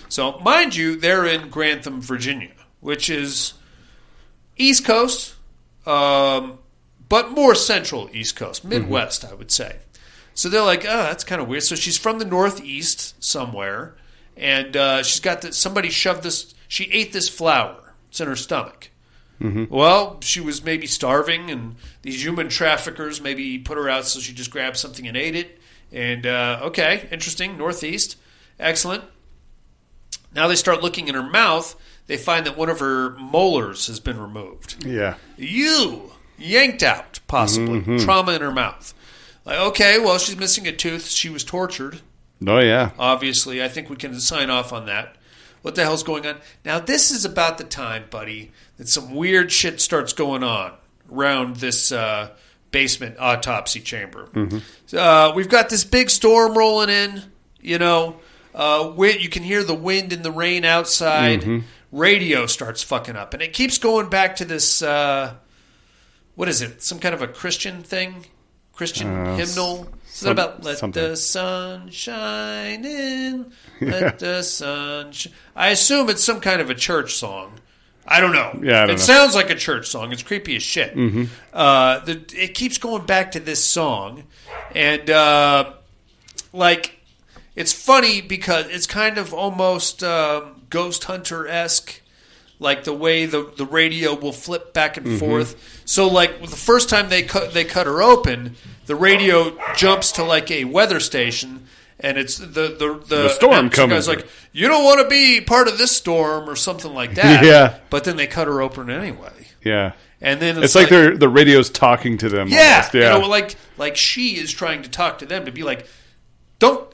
So, mind you, they're in Grantham, Virginia, which is East Coast, but more central East Coast, Midwest, I would say. So they're like, oh, that's kind of weird. So she's from the Northeast somewhere, and she's got somebody shoved this. She ate this flower. It's in her stomach. Well, she was maybe starving, and these human traffickers maybe put her out, so she just grabbed something and ate it. And okay, interesting. Northeast, excellent. Now they start looking in her mouth. They find that one of her molars has been removed. Yeah, yanked out, possibly trauma in her mouth. Like, okay, well, she's missing a tooth. She was tortured. Oh, yeah. Obviously, I think we can sign off on that. What the hell's going on? Now, this is about the time, buddy, that some weird shit starts going on around this basement autopsy chamber. We've got this big storm rolling in, you can hear the wind and the rain outside. Radio starts fucking up. And it keeps going back to this, what is it, some kind of a Christian thing? Christian hymnal? Is it about let the sun shine in, let the sun shine? I assume it's some kind of a church song. I don't know. Yeah, it sounds like a church song. It's creepy as shit. It keeps going back to this song. And, it's funny because it's kind of almost Ghost Hunter-esque. like the way the radio will flip back and forth. So like the first time they cut her open, the radio jumps to like a weather station, and it's the storm coming. Guy's like, you don't want to be part of this storm or something like that. Yeah. But then they cut her open anyway. Yeah. And then it's like the radio's talking to them. Yeah. Almost. Yeah. You know, like she is trying to talk to them to be like, don't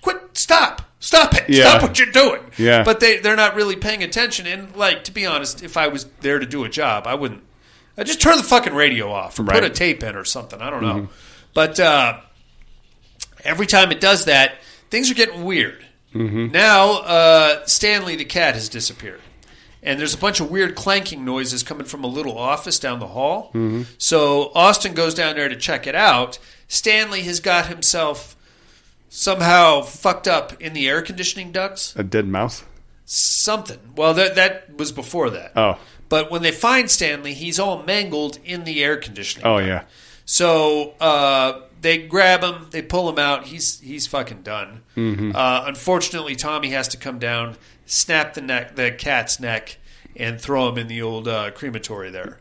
quit, stop it, stop what you're doing. Yeah. But they're not really paying attention. And like, to be honest, if I was there to do a job, I'd just turn the fucking radio off or put a tape in or something. I don't know. But every time it does that, things are getting weird. Now, Stanley the cat has disappeared. And there's a bunch of weird clanking noises coming from a little office down the hall. So Austin goes down there to check it out. Stanley has got himself somehow fucked up in the air conditioning ducts. A dead mouse? Something. Well, that was before that. Oh. But when they find Stanley, he's all mangled in the air conditioning. Oh, yeah. So they grab him, they pull him out. He's fucking done. Unfortunately, Tommy has to come down, snap the cat's neck, and throw him in the old crematory there.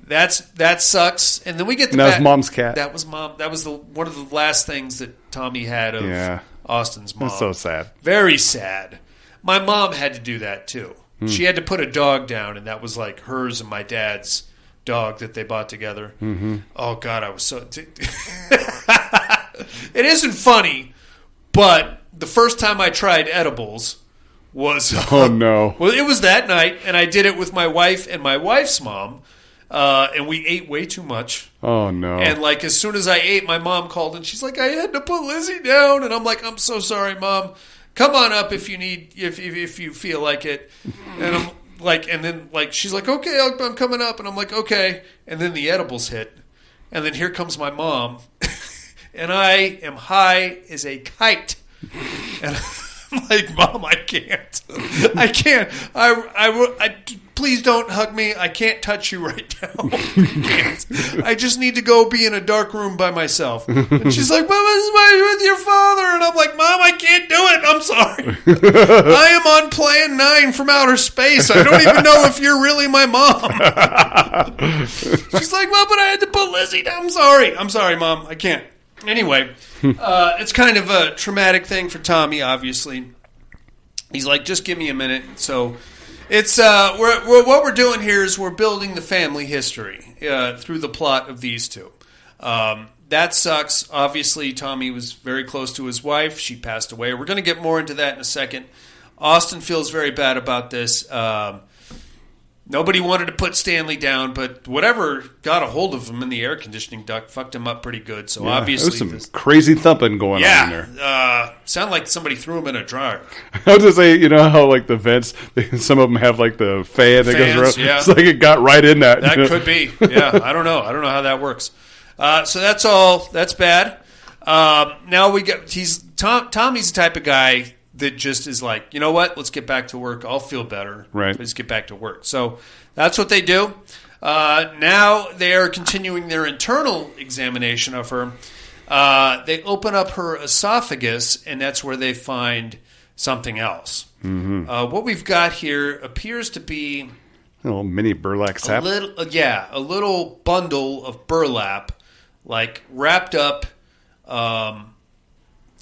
That sucks. And then we get that was Mom's cat. That was Mom. That was one of the last things that Tommy had of Austin's mom. That's so sad. Very sad. My mom had to do that too. She had to put a dog down, and that was like hers and my dad's dog that they bought together. Oh God, I was so. It isn't funny, but the first time I tried edibles was oh no. Well, it was that night, and I did it with my wife and my wife's mom. And we ate way too much. Oh no! And like as soon as I ate, my mom called and she's like, "I had to put Lizzie down," and I'm like, "I'm so sorry, Mom. Come on up if you need, if you feel like it." And I'm like, and then like she's like, "Okay, I'm coming up," and I'm like, "Okay." And then the edibles hit, and then here comes my mom, and I am high as a kite, and I'm like, "Mom, I can't. I please don't hug me. I can't touch you right now. I just need to go be in a dark room by myself." And she's like, "Well, this is why you're with your father." And I'm like, "Mom, I can't do it. I'm sorry. I am on Plan 9 from outer space. I don't even know if you're really my mom." She's like, "Well, but I had to put Lizzie down. I'm sorry, Mom. I can't." Anyway, it's kind of a traumatic thing for Tommy, obviously. He's like, "Just give me a minute." So it's what we're doing here is we're building the family history through the plot of these two. That sucks. Obviously, Tommy was very close to his wife. She passed away. We're going to get more into that in a second. Austin feels very bad about this. Nobody wanted to put Stanley down, but whatever got a hold of him in the air conditioning duct fucked him up pretty good. So obviously, there was some crazy thumping going on in there. Sounded like somebody threw him in a dryer. I was gonna say, you know how like the vents, some of them have like the fan that goes around. Yeah. It's like it got right in that. That could be. Yeah, I don't know. I don't know how that works. So that's all. That's bad. Now we get. Tommy's the type of guy that just is like, you know what? Let's get back to work. I'll feel better. Right. Let's get back to work. So that's what they do. Now they are continuing their internal examination of her. They open up her esophagus, and that's where they find something else. What we've got here appears to be a little mini burlap sack. A little bundle of burlap, like wrapped up.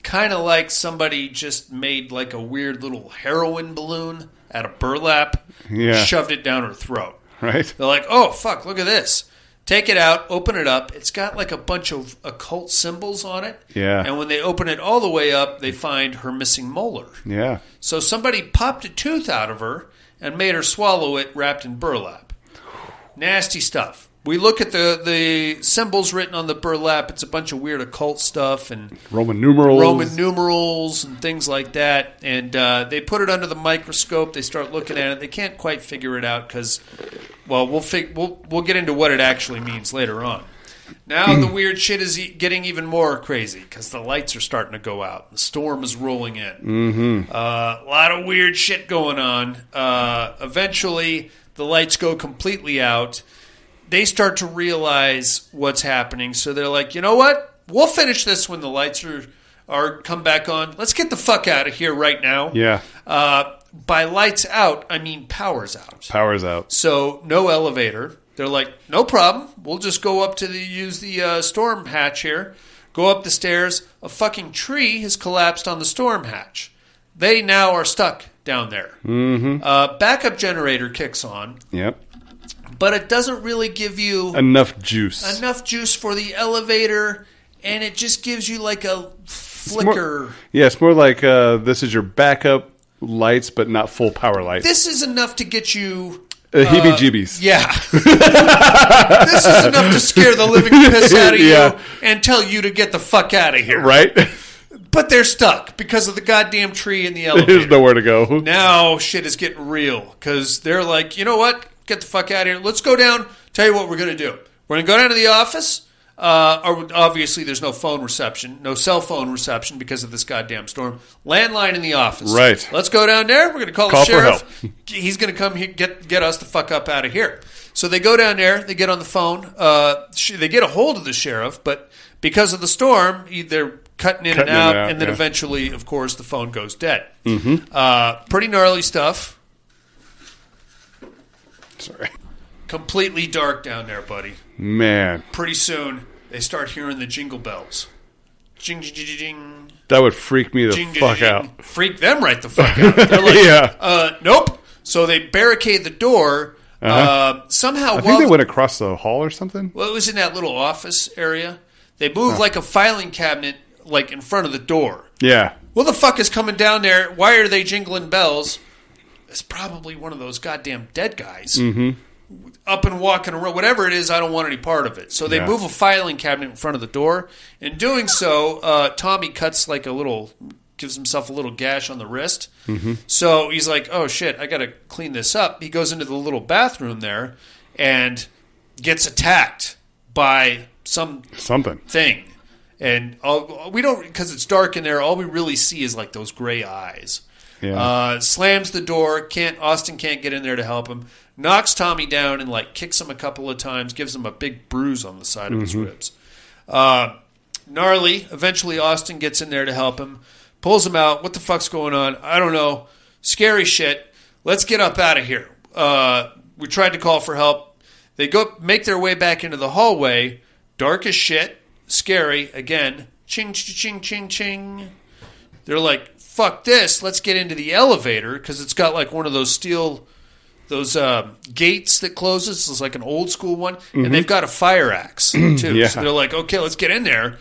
Kind of like somebody just made like a weird little heroin balloon out of burlap, shoved it down her throat. Right. They're like, "Oh, fuck, look at this." Take it out, open it up. It's got like a bunch of occult symbols on it. Yeah. And when they open it all the way up, they find her missing molar. Yeah. So somebody popped a tooth out of her and made her swallow it wrapped in burlap. Nasty stuff. We look at the symbols written on the burlap. It's a bunch of weird occult stuff and Roman numerals and things like that. And they put it under the microscope. They start looking at it. They can't quite figure it out because, well, we'll get into what it actually means later on. Now the weird shit is getting even more crazy because the lights are starting to go out. The storm is rolling in. A lot of weird shit going on. Eventually, the lights go completely out. They start to realize what's happening, so they're like, "You know what? We'll finish this when the lights are come back on. Let's get the fuck out of here right now." Yeah. by lights out, I mean power's out. Power's out. So no elevator. They're like, no problem. We'll just go up to use the storm hatch here. Go up the stairs. A fucking tree has collapsed on the storm hatch. They now are stuck down there. Mm-hmm. Backup generator kicks on. Yep. But it doesn't really give you enough juice. Enough juice for the elevator, and it just gives you like a flicker. It's more like this is your backup lights, but not full power lights. This is enough to get you... heebie-jeebies. Yeah. This is enough to scare the living piss out of you and tell you to get the fuck out of here. Right? But they're stuck because of the goddamn tree in the elevator. There's nowhere to go. Now shit is getting real because they're like, you know what? Get the fuck out of here. Let's go down. Tell you what we're going to do. We're going to go down to the office. Obviously, there's no phone reception, no cell phone reception because of this goddamn storm. Landline in the office. Right. Let's go down there. We're going to call the sheriff. For help. He's going to come here, get us the fuck up out of here. So they go down there. They get on the phone. They get a hold of the sheriff, but because of the storm, they're cutting in and out, and then eventually, of course, the phone goes dead. Mm-hmm. Pretty gnarly stuff. Sorry. Completely dark down there, buddy. Man. Pretty soon, they start hearing the jingle bells. Jing, jing, jing, jing. That would freak me the fuck out. Freak them right the fuck out. They're like, nope. So they barricade the door. Somehow, I think they went across the hall or something. Well, it was in that little office area. They moved like a filing cabinet like in front of the door. Yeah. What the fuck is coming down there? Why are they jingling bells? It's probably one of those goddamn dead guys. Mm-hmm. Up and walking around, whatever it is, I don't want any part of it. So they move a filing cabinet in front of the door. In doing so, Tommy cuts gives himself a little gash on the wrist. Mm-hmm. So he's like, oh shit, I got to clean this up. He goes into the little bathroom there and gets attacked by something. And we don't, because it's dark in there, all we really see is like those gray eyes. Yeah. Slams the door. Austin can't get in there to help him. Knocks Tommy down and like kicks him a couple of times. Gives him a big bruise on the side of his ribs. Gnarly. Eventually, Austin gets in there to help him. Pulls him out. What the fuck's going on? I don't know. Scary shit. Let's get up out of here. We tried to call for help. They make their way back into the hallway. Dark as shit. Scary. Again. Ching, ching, ching, ching. They're like, fuck this. Let's get into the elevator because it's got like one of those steel, gates that closes. It's like an old school one. Mm-hmm. And they've got a fire axe too. Yeah. So they're like, okay, let's get in there.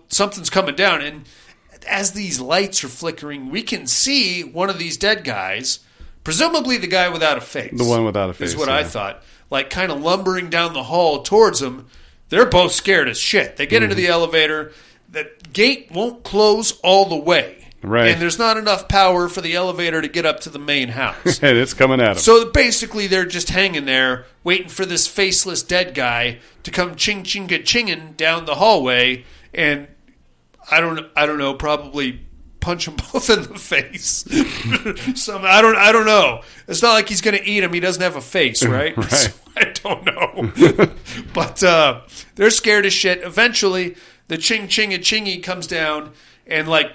Something's coming down. And as these lights are flickering, we can see one of these dead guys, presumably the guy without a face. The one without a face. Is what I thought. Like kind of lumbering down the hall towards them. They're both scared as shit. They get into the elevator. The gate won't close all the way. Right. And there's not enough power for the elevator to get up to the main house. And it's coming at them. So basically they're just hanging there waiting for this faceless dead guy to come ching-ching-chinging down the hallway and I don't know, probably punch them both in the face. I don't know. It's not like he's going to eat him. He doesn't have a face, right? Right. So I don't know. But they're scared as shit. Eventually, the ching-ching-a-chingy comes down and like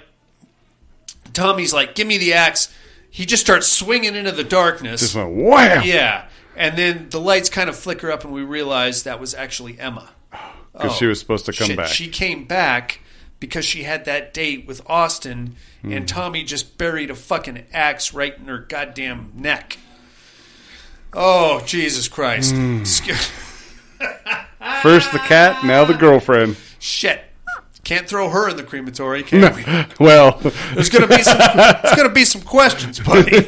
Tommy's like, give me the axe. He just starts swinging into the darkness. Just went wham! Yeah. And then the lights kind of flicker up and we realize that was actually Emma. Because she was supposed to come back. She came back because she had that date with Austin and Tommy just buried a fucking axe right in her goddamn neck. Oh, Jesus Christ. First the cat, now the girlfriend. Shit. Can't throw her in the crematory, can we? Well, there's going to be some questions, buddy.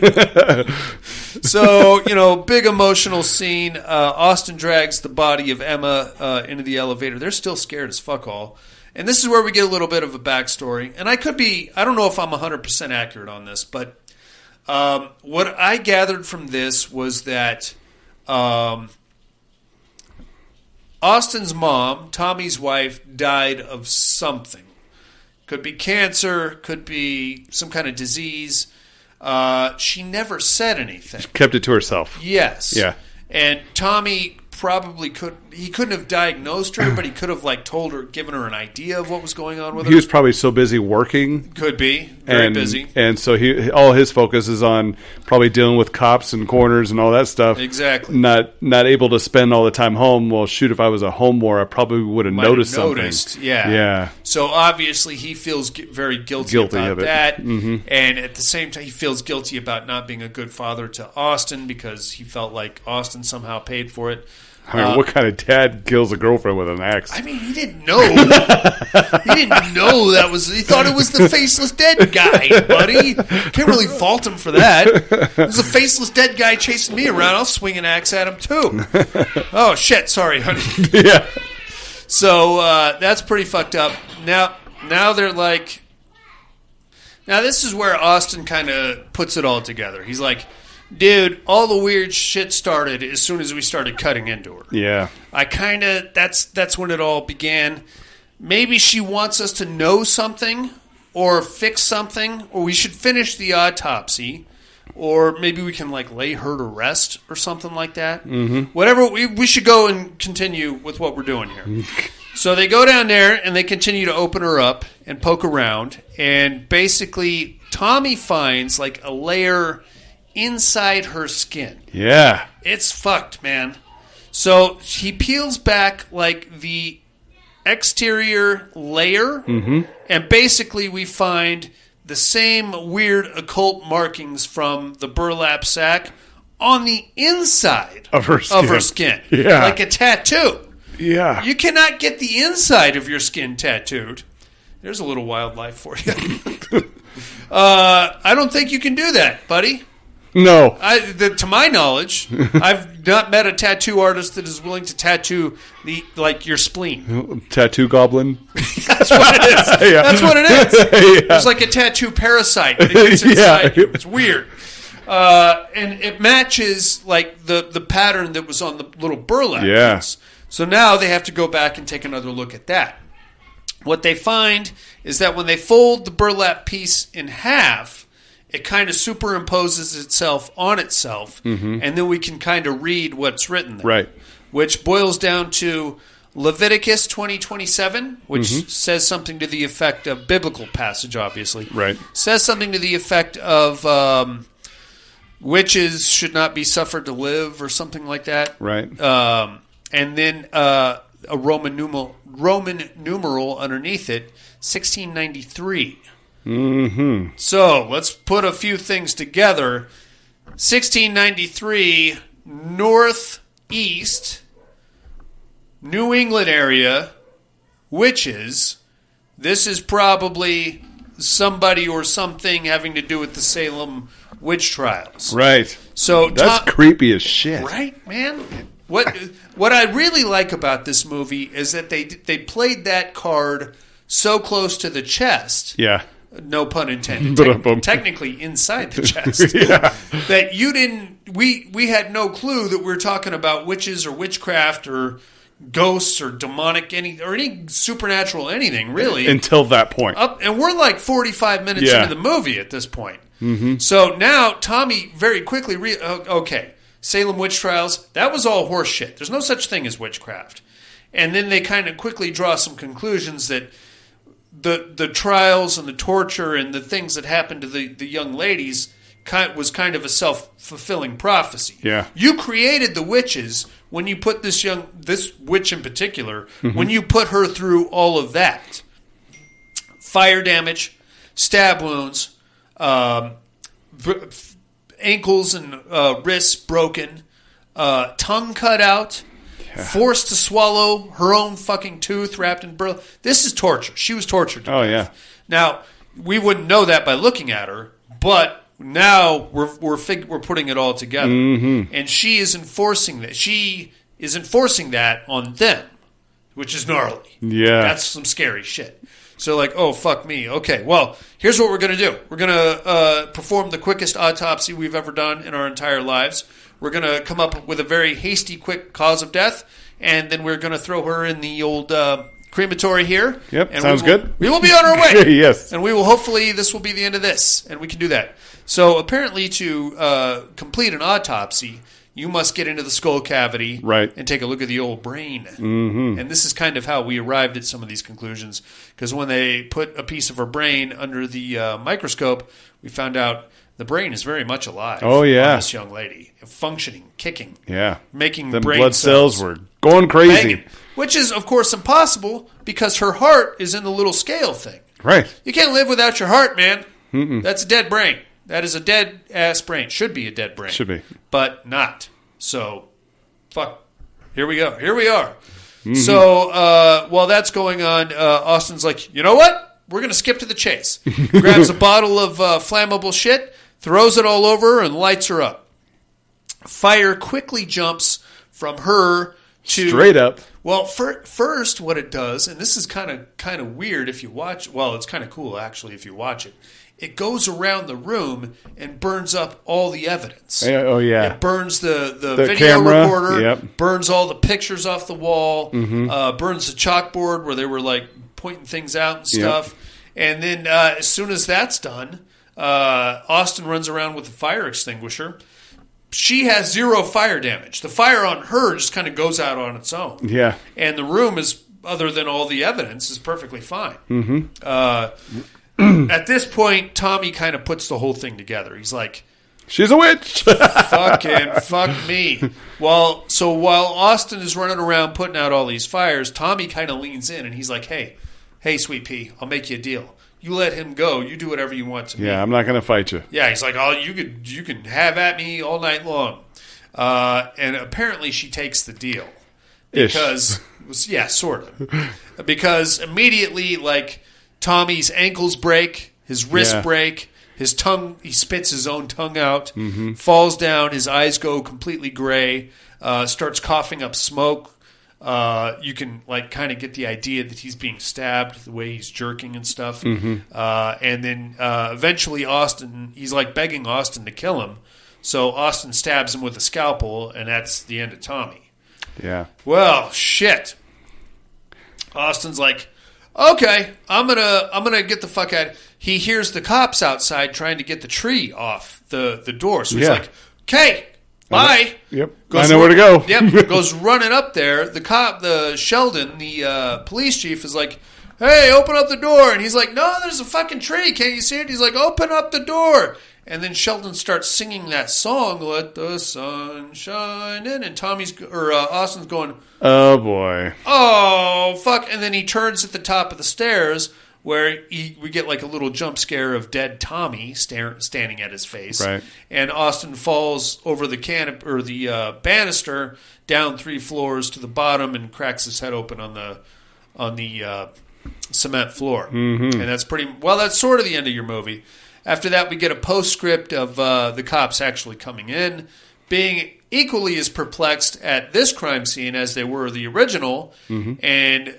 So, big emotional scene. Austin drags the body of Emma into the elevator. They're still scared as fuck all. And this is where we get a little bit of a backstory. And I don't know if I'm 100% accurate on this, but what I gathered from this was that Austin's mom, Tommy's wife, died of something. Could be cancer, could be some kind of disease. She never said anything. She kept it to herself. Yes. Yeah. And Tommy probably couldn't have diagnosed her, but he could have like told her, given her an idea of what was going on with her. He was probably so busy working. Could be very busy, and so all his focus is on probably dealing with cops and coroners and all that stuff. Exactly. Not able to spend all the time home. Well, shoot, if I was at home more, I probably would have noticed something. Yeah. So obviously he feels very guilty about that, and at the same time he feels guilty about not being a good father to Austin because he felt like Austin somehow paid for it. I mean, what kind of dad kills a girlfriend with an axe? I mean, he didn't know. He didn't know that was... He thought it was the faceless dead guy, buddy. Can't really fault him for that. It was a faceless dead guy chasing me around. I'll swing an axe at him, too. Oh, shit. Sorry, honey. Yeah. So, that's pretty fucked up. Now they're like... Now, this is where Austin kind of puts it all together. He's like... Dude, all the weird shit started as soon as we started cutting into her. Yeah. That's when it all began. Maybe she wants us to know something or fix something, or we should finish the autopsy, or maybe we can like lay her to rest or something like that. Mm-hmm. Whatever, we should go and continue with what we're doing here. So they go down there and they continue to open her up and poke around, and basically Tommy finds like a layer inside her skin. Yeah. It's fucked, man. So he peels back like the exterior layer, and basically we find the same weird occult markings from the burlap sack on the inside of her skin. Yeah. Like a tattoo. Yeah. You cannot get the inside of your skin tattooed. There's a little wildlife for you. I don't think you can do that, buddy. No. To my knowledge, I've not met a tattoo artist that is willing to tattoo your spleen. Tattoo goblin? That's what it is. Yeah. That's what it is. Yeah. It's like a tattoo parasite that gets inside you. It's weird. And it matches like the pattern that was on the little burlap piece. So now they have to go back and take another look at that. What they find is that when they fold the burlap piece in half, it kind of superimposes itself on itself, and then we can kind of read what's written there. Right. Which boils down to Leviticus 20:27, which says something to the effect of biblical passage, obviously. Right. Says something to the effect of witches should not be suffered to live, or something like that. Right. And then a Roman numeral underneath it, 1693. So let's put a few things together. 1693, northeast, New England area, witches. This is probably somebody or something having to do with the Salem witch trials. Right. So that's creepy as shit. Right, man? What I really like about this movie is that they played that card so close to the chest. Yeah. No pun intended. Technically inside the chest. That you didn't... We had no clue that we were talking about witches or witchcraft or ghosts or demonic or any supernatural anything, really. Until that point. And we're like 45 minutes into the movie at this point. So now Tommy very quickly... okay, Salem witch trials, that was all horse shit. There's no such thing as witchcraft. And then they kind of quickly draw some conclusions that the trials and the torture and the things that happened to the young ladies was kind of a self-fulfilling prophecy. Yeah. You created the witches when you put this witch in particular, when you put her through all of that. Fire damage, stab wounds, ankles and wrists broken, tongue cut out, forced to swallow her own fucking tooth wrapped in burlap. This is torture. She was tortured to death. Yeah. Now, we wouldn't know that by looking at her, but now we're putting it all together. And she is enforcing that. She is enforcing that on them, which is gnarly. Yeah. That's some scary shit. So like, oh, fuck me. Okay, well, here's what we're going to do. We're going to perform the quickest autopsy we've ever done in our entire lives. We're going to come up with a very hasty, quick cause of death, and then we're going to throw her in the old crematory here. Yep, and sounds good. We will be on our way. Yes. And we will hopefully, this will be the end of this, and we can do that. So apparently to complete an autopsy, you must get into the skull cavity and take a look at the old brain. Mm-hmm. And this is kind of how we arrived at some of these conclusions, because when they put a piece of her brain under the microscope, we found out the brain is very much alive. Oh, yeah. On this young lady, functioning, kicking, making the brain blood cells were going crazy. banging, which is, of course, impossible because her heart is in the little scale thing. Right. You can't live without your heart, man. Mm-mm. That's a dead brain. That is a dead-ass brain. Should be a dead brain. Should be. But not. So, fuck. Here we go. Here we are. Mm-hmm. So, while that's going on, Austin's like, you know what? We're going to skip to the chase. Grabs a bottle of flammable shit, throws it all over, and lights her up. Fire quickly jumps from her to... Straight up. Well, first, what it does, and this is kind of weird if you watch... Well, it's kind of cool, actually, if you watch it. It goes around the room and burns up all the evidence. Oh, yeah. It burns the video camera, recorder, burns all the pictures off the wall, burns the chalkboard where they were, like, pointing things out and stuff. And then as soon as that's done, Austin runs around with a fire extinguisher. She has 0 fire damage. The fire on her just kind of goes out on its own. Yeah. And the room is, other than all the evidence, is perfectly fine. Mm-hmm. At this point, Tommy kind of puts the whole thing together. He's like, she's a witch. Fuck me. While Austin is running around putting out all these fires, Tommy kind of leans in and he's like, hey, sweet pea, I'll make you a deal. You let him go. You do whatever you want to me. Yeah, I'm not going to fight you. Yeah, he's like, oh, you can have at me all night long. And apparently she takes the deal. Because, yeah, sort of. Because immediately, like, Tommy's ankles break, his wrists break, his tongue, he spits his own tongue out, falls down, his eyes go completely gray, starts coughing up smoke. You can like kind of get the idea that he's being stabbed, the way he's jerking and stuff. And then eventually he's like begging Austin to kill him. So Austin stabs him with a scalpel, and that's the end of Tommy. Yeah. Well, shit. Austin's like, okay, I'm gonna get the fuck out. He hears the cops outside trying to get the tree off the door. So he's like, okay, bye. Yep. I know where to go. Yep. Goes running up there. The Sheldon, the police chief, is like, hey, open up the door. And he's like, no, there's a fucking tree. Can't you see it? He's like, open up the door. And then Sheldon starts singing that song, "Let the Sun Shine In," and Austin's going, "Oh boy, oh fuck!" And then he turns at the top of the stairs, where we get like a little jump scare of dead Tommy standing at his face, right? And Austin falls over the the banister down 3 floors to the bottom and cracks his head open on the cement floor, and that's that's sort of the end of your movie. After that, we get a postscript of the cops actually coming in, being equally as perplexed at this crime scene as they were the original, and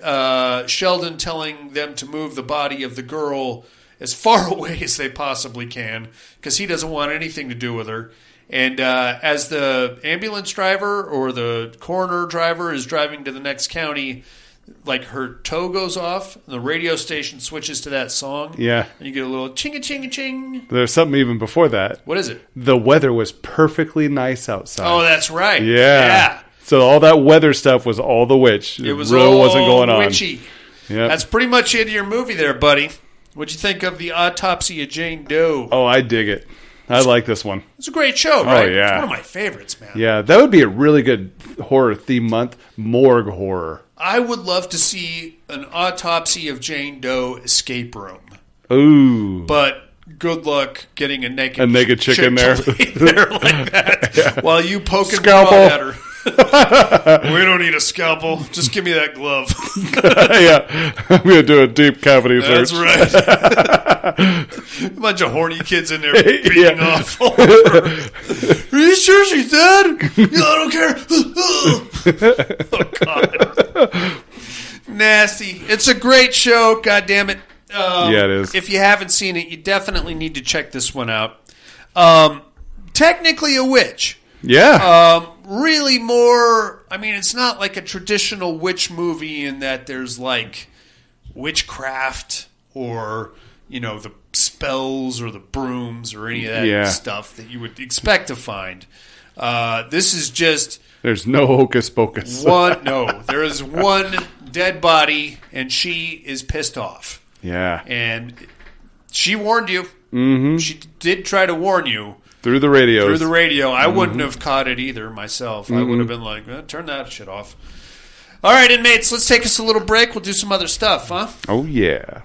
Sheldon telling them to move the body of the girl as far away as they possibly can because he doesn't want anything to do with her. And as the ambulance driver or the coroner driver is driving to the next county, like her toe goes off, and the radio station switches to that song. Yeah. And you get a little ching-a-ching-a-ching. There's something even before that. What is it? The weather was perfectly nice outside. Oh, that's right. Yeah. So all that weather stuff was all the witch. It was really all wasn't going on. witchy. Yep. That's pretty much it of your movie there, buddy. What'd you think of the Autopsy of Jane Doe? Oh, I dig it. I like this one. It's a great show, right? Oh, yeah. It's one of my favorites, man. Yeah, that would be a really good horror theme month. Morgue horror. I would love to see an Autopsy of Jane Doe escape room. Ooh. But good luck getting a naked chick in there. there like that yeah. While you poking scalpel at her. We don't need a scalpel. Just give me that glove. Yeah. I'm going to do a deep cavity search. That's right. A bunch of horny kids in there beating off all over. Are you sure she's dead? Yeah, I don't care. Oh, God. Nasty. It's a great show. God damn it. Yeah, it is. If you haven't seen it, you definitely need to check this one out. Technically a witch. Yeah. Really more, I mean, it's not like a traditional witch movie in that there's like witchcraft or, you know, the spells or the brooms or any of that stuff that you would expect to find. This is just... There's no hocus pocus. There is one dead body, and she is pissed off. Yeah. And she warned you. Mm-hmm. She did try to warn you. Through the radio. I wouldn't have caught it either myself. I would have been like, turn that shit off. All right, inmates, let's take us a little break. We'll do some other stuff, huh? Oh, yeah.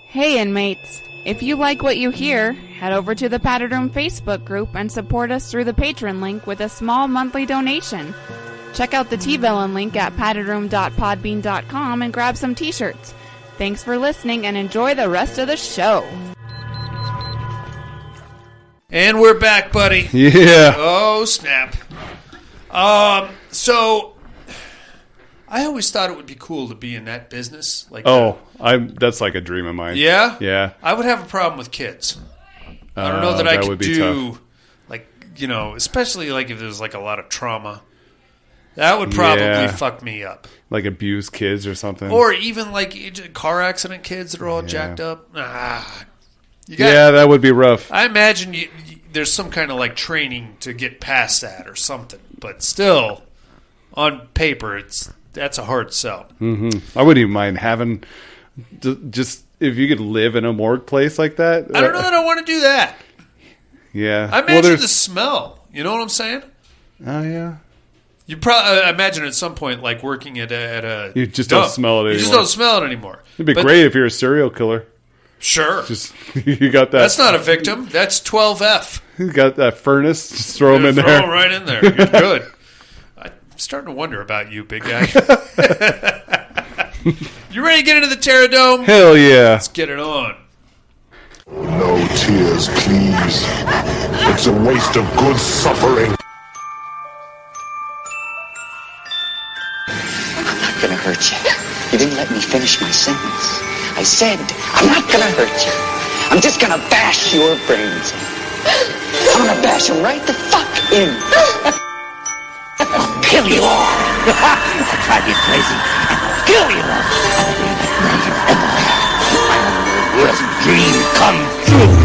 Hey inmates, if you like what you hear, head over to the Padded Room Facebook group and support us through the Patreon link with a small monthly donation. Check out the T-Villain link at paddedroom.podbean.com and grab some t-shirts. Thanks for listening and enjoy the rest of the show. And we're back, buddy. Yeah. Oh, snap. So I always thought it would be cool to be in that business. That's like a dream of mine. Yeah? Yeah. I would have a problem with kids. I don't know that I could do, tough. especially if there's a lot of trauma. That would probably fuck me up. Like abused kids or something. Or even car accident kids that are all jacked up. That would be rough. I imagine there's some kind of training to get past that or something. But still, on paper, that's a hard sell. Mm-hmm. I wouldn't even mind having just if you could live in a morgue place like that. I don't know that I want to do that. Yeah. I imagine the smell. You know what I'm saying? Oh, yeah. You probably imagine at some point, working at a you just don't smell it anymore. You just don't smell it anymore. It'd be great if you're a serial killer. Sure. Just you got that. That's not a victim. That's 12F. You got that furnace. Just throw them in there. Throw them right in there. You're good. I'm starting to wonder about you, big guy. You ready to get into the Terradome? Hell yeah. Let's get it on. No tears, please. It's a waste of good suffering. I'm not gonna hurt you. You didn't let me finish my sentence. I said, I'm not gonna hurt you. I'm just gonna bash your brains in. I'm gonna bash them right the fuck in. I'll kill you all. I'll drive you crazy. I'll kill you all. I'll be the greatest ever. My worst dream come true.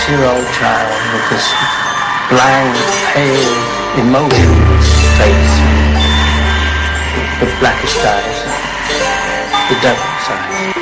6-year-old child with this blank, pale, emotionless face, with blackish eyes, the devil's eyes.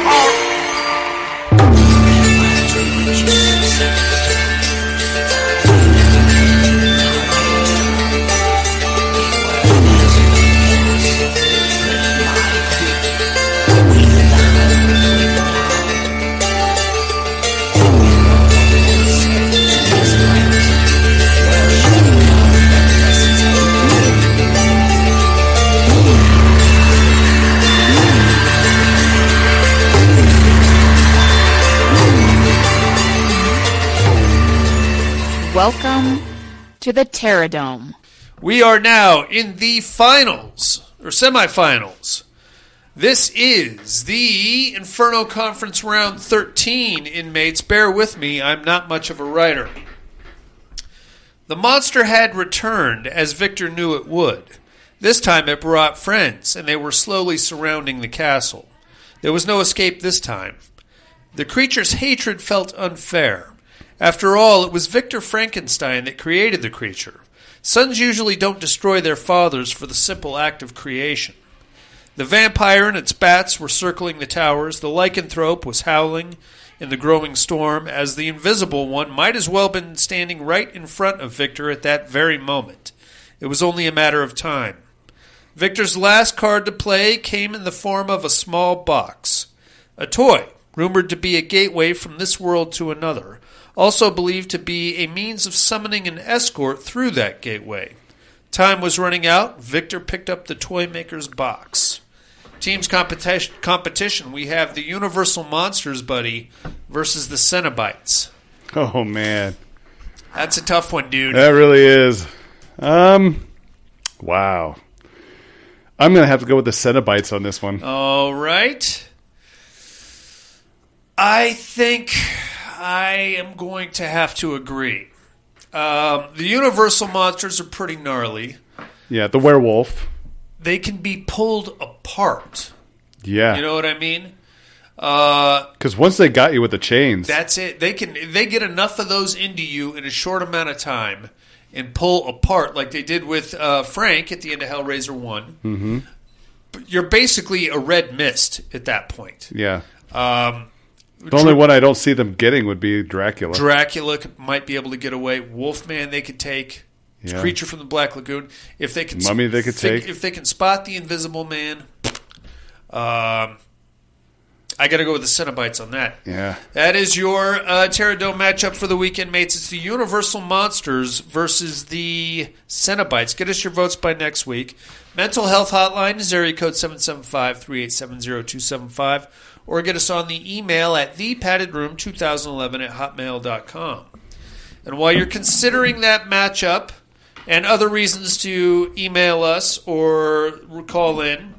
Welcome to the Terradome. We are now in the finals, or semifinals. This is the Inferno Conference Round 13, inmates. Bear with me, I'm not much of a writer. The monster had returned, as Victor knew it would. This time it brought friends, and they were slowly surrounding the castle. There was no escape this time. The creature's hatred felt unfair. After all, it was Victor Frankenstein that created the creature. Sons usually don't destroy their fathers for the simple act of creation. The vampire and its bats were circling the towers. The lycanthrope was howling in the growing storm, as the invisible one might as well have been standing right in front of Victor at that very moment. It was only a matter of time. Victor's last card to play came in the form of a small box. A toy, rumored to be a gateway from this world to another, also believed to be a means of summoning an escort through that gateway. Time was running out. Victor picked up the toy maker's box. Team's competition, we have the Universal Monsters, buddy, versus the Cenobites. Oh, man. That's a tough one, dude. That really is. Wow. I'm going to have to go with the Cenobites on this one. All right. I think I am going to have to agree. The Universal Monsters are pretty gnarly. Yeah, the werewolf. They can be pulled apart. Yeah. You know what I mean? Because once they got you with the chains. That's it. They get enough of those into you in a short amount of time and pull apart like they did with Frank at the end of Hellraiser 1. Mm-hmm. You're basically a red mist at that point. Yeah. The only one I don't see them getting would be Dracula. Dracula might be able to get away. Wolfman they could take. Yeah. Creature from the Black Lagoon. If they can, Mummy they could take. If they can spot the Invisible Man, I got to go with the Cenobites on that. Yeah. That is your Terradome matchup for the weekend, mates. It's the Universal Monsters versus the Cenobites. Get us your votes by next week. Mental Health Hotline is area code 775-387-0275. Or get us on the email at thepaddedroom2011@hotmail.com. And while you're considering that matchup and other reasons to email us or call in,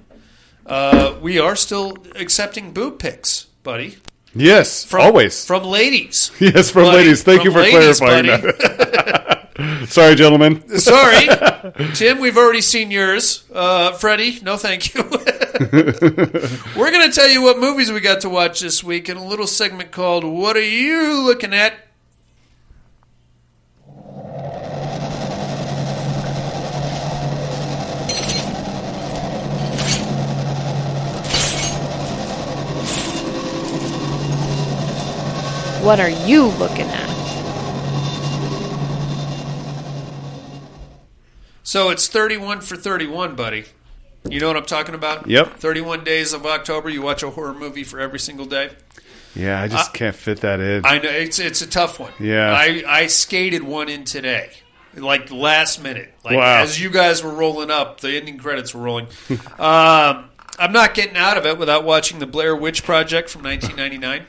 we are still accepting boob pics, buddy. Yes, always. From ladies. Yes, from buddy. ladies. Thank you for ladies, clarifying that. Sorry, gentlemen. Sorry. Tim, we've already seen yours. Freddie, no thank you. We're going to tell you what movies we got to watch this week in a little segment called What Are You Looking At? What are you looking at? So it's 31 for 31, buddy. You know what I'm talking about? Yep. 31 days of October. You watch a horror movie for every single day. Yeah, I just can't fit that in. I know it's a tough one. Yeah. I skated one in today, like last minute. Like wow. As you guys were rolling up, the ending credits were rolling. I'm not getting out of it without watching the Blair Witch Project from 1999.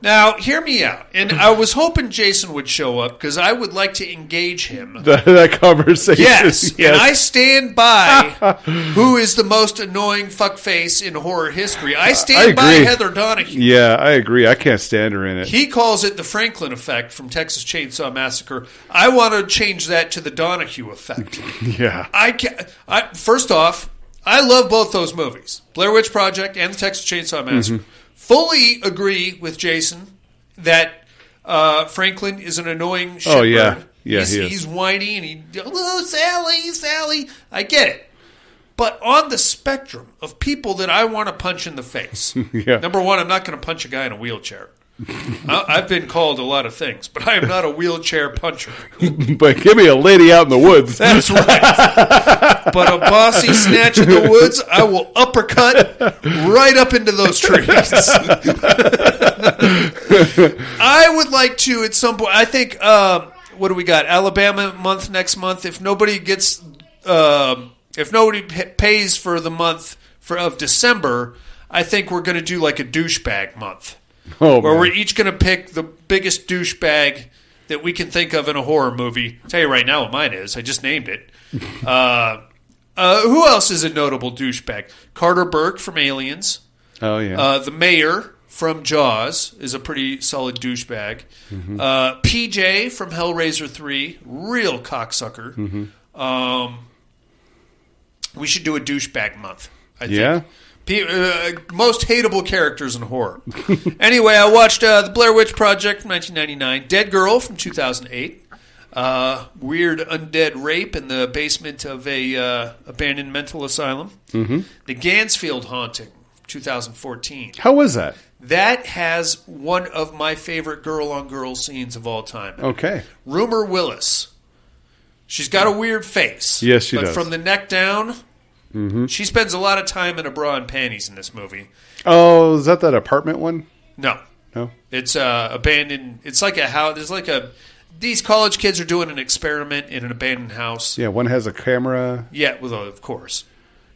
Now, hear me out. And I was hoping Jason would show up because I would like to engage him. That conversation. Yes. And I stand by who is the most annoying fuckface in horror history. I stand by Heather Donahue. Yeah, I agree. I can't stand her in it. He calls it the Franklin effect from Texas Chainsaw Massacre. I want to change that to the Donahue effect. Yeah. First off, I love both those movies, Blair Witch Project and the Texas Chainsaw Massacre. Mm-hmm. Fully agree with Jason that Franklin is an annoying shitbird. Oh, yeah. Yeah, he's whiny and oh, Sally. I get it. But on the spectrum of people that I want to punch in the face, number one, I'm not going to punch a guy in a wheelchair. I've been called a lot of things, but I am not a wheelchair puncher. But give me a lady out in the woods. That's right. But a bossy snatch in the woods, I will uppercut right up into those trees. I would like to, at some point, I think, what do we got? Alabama month next month. If nobody gets... if nobody pays for the month of December, I think we're going to do like a douchebag month. Where we're each going to pick the biggest douchebag that we can think of in a horror movie. I'll tell you right now what mine is. I just named it. Who else is a notable douchebag? Carter Burke from Aliens. Oh, yeah. The mayor from Jaws is a pretty solid douchebag. Mm-hmm. PJ from Hellraiser 3, real cocksucker. Mm-hmm. We should do a douchebag month, I think. Yeah? Most hateable characters in horror. Anyway, I watched The Blair Witch Project from 1999, Dead Girl from 2008, weird undead rape in the basement of a abandoned mental asylum, The Gansfield Haunting, 2014. How was that? That has one of my favorite girl-on-girl scenes of all time. Okay. Rumor Willis. She's got a weird face. Yes, she does. But from the neck down... Mm-hmm. She spends a lot of time in a bra and panties in this movie. Oh, is that apartment one? No. It's abandoned. It's like a house. There's like these college kids are doing an experiment in an abandoned house. Yeah, one has a camera. Yeah, well, of course.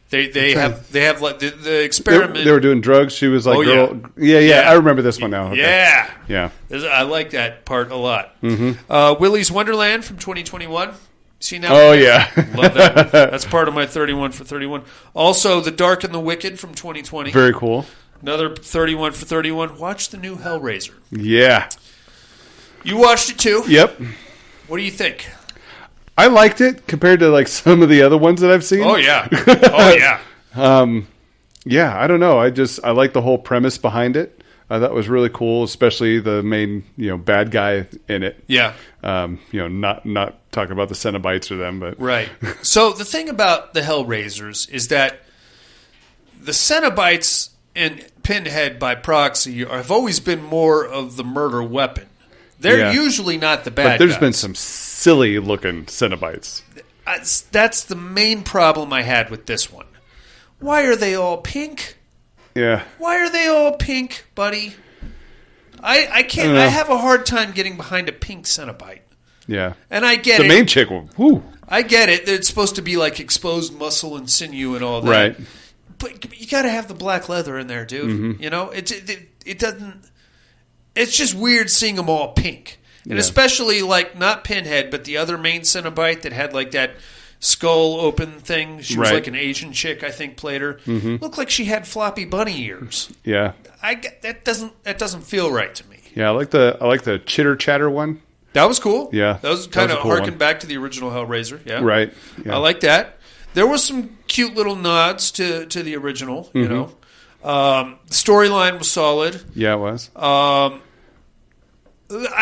They have like the experiment. They were doing drugs. She was like, girl. Yeah. I remember this one now. Okay. Yeah. I like that part a lot. Mm-hmm. Willy's Wonderland from 2021. Seen that? Oh, yeah. Love that one. That's part of my 31 for 31. Also, The Dark and the Wicked from 2020. Very cool. Another 31 for 31. Watch the new Hellraiser. Yeah. You watched it too? Yep. What do you think? I liked it compared to like some of the other ones that I've seen. Oh, yeah. Oh, yeah. Yeah, I don't know. I like the whole premise behind it. I thought it was really cool, especially the main, bad guy in it. Yeah. Not talking about the Cenobites or them, but right. So the thing about the Hellraisers is that the Cenobites and Pinhead by proxy have always been more of the murder weapon. They're usually not the bad guys. But there's been some silly looking Cenobites. That's the main problem I had with this one. Why are they all pink? Yeah. Why are they all pink, buddy? I can't. I have a hard time getting behind a pink Cenobite. Yeah. And I get the main chick. Whoo. I get it. It's supposed to be like exposed muscle and sinew and all that. Right. But you got to have the black leather in there, dude. Mm-hmm. It doesn't. It's just weird seeing them all pink, and especially like not Pinhead, but the other main Cenobite that had like that skull open thing. She was like an Asian chick, I think, played her. Mm-hmm. Looked like she had floppy bunny ears. Yeah. That doesn't feel right to me. Yeah, I like the chitter chatter one. That was cool. Yeah. That was kind of harkened back to the original Hellraiser. Yeah. Right. Yeah. I like that. There was some cute little nods to the original, you know. The storyline was solid. Yeah, it was. I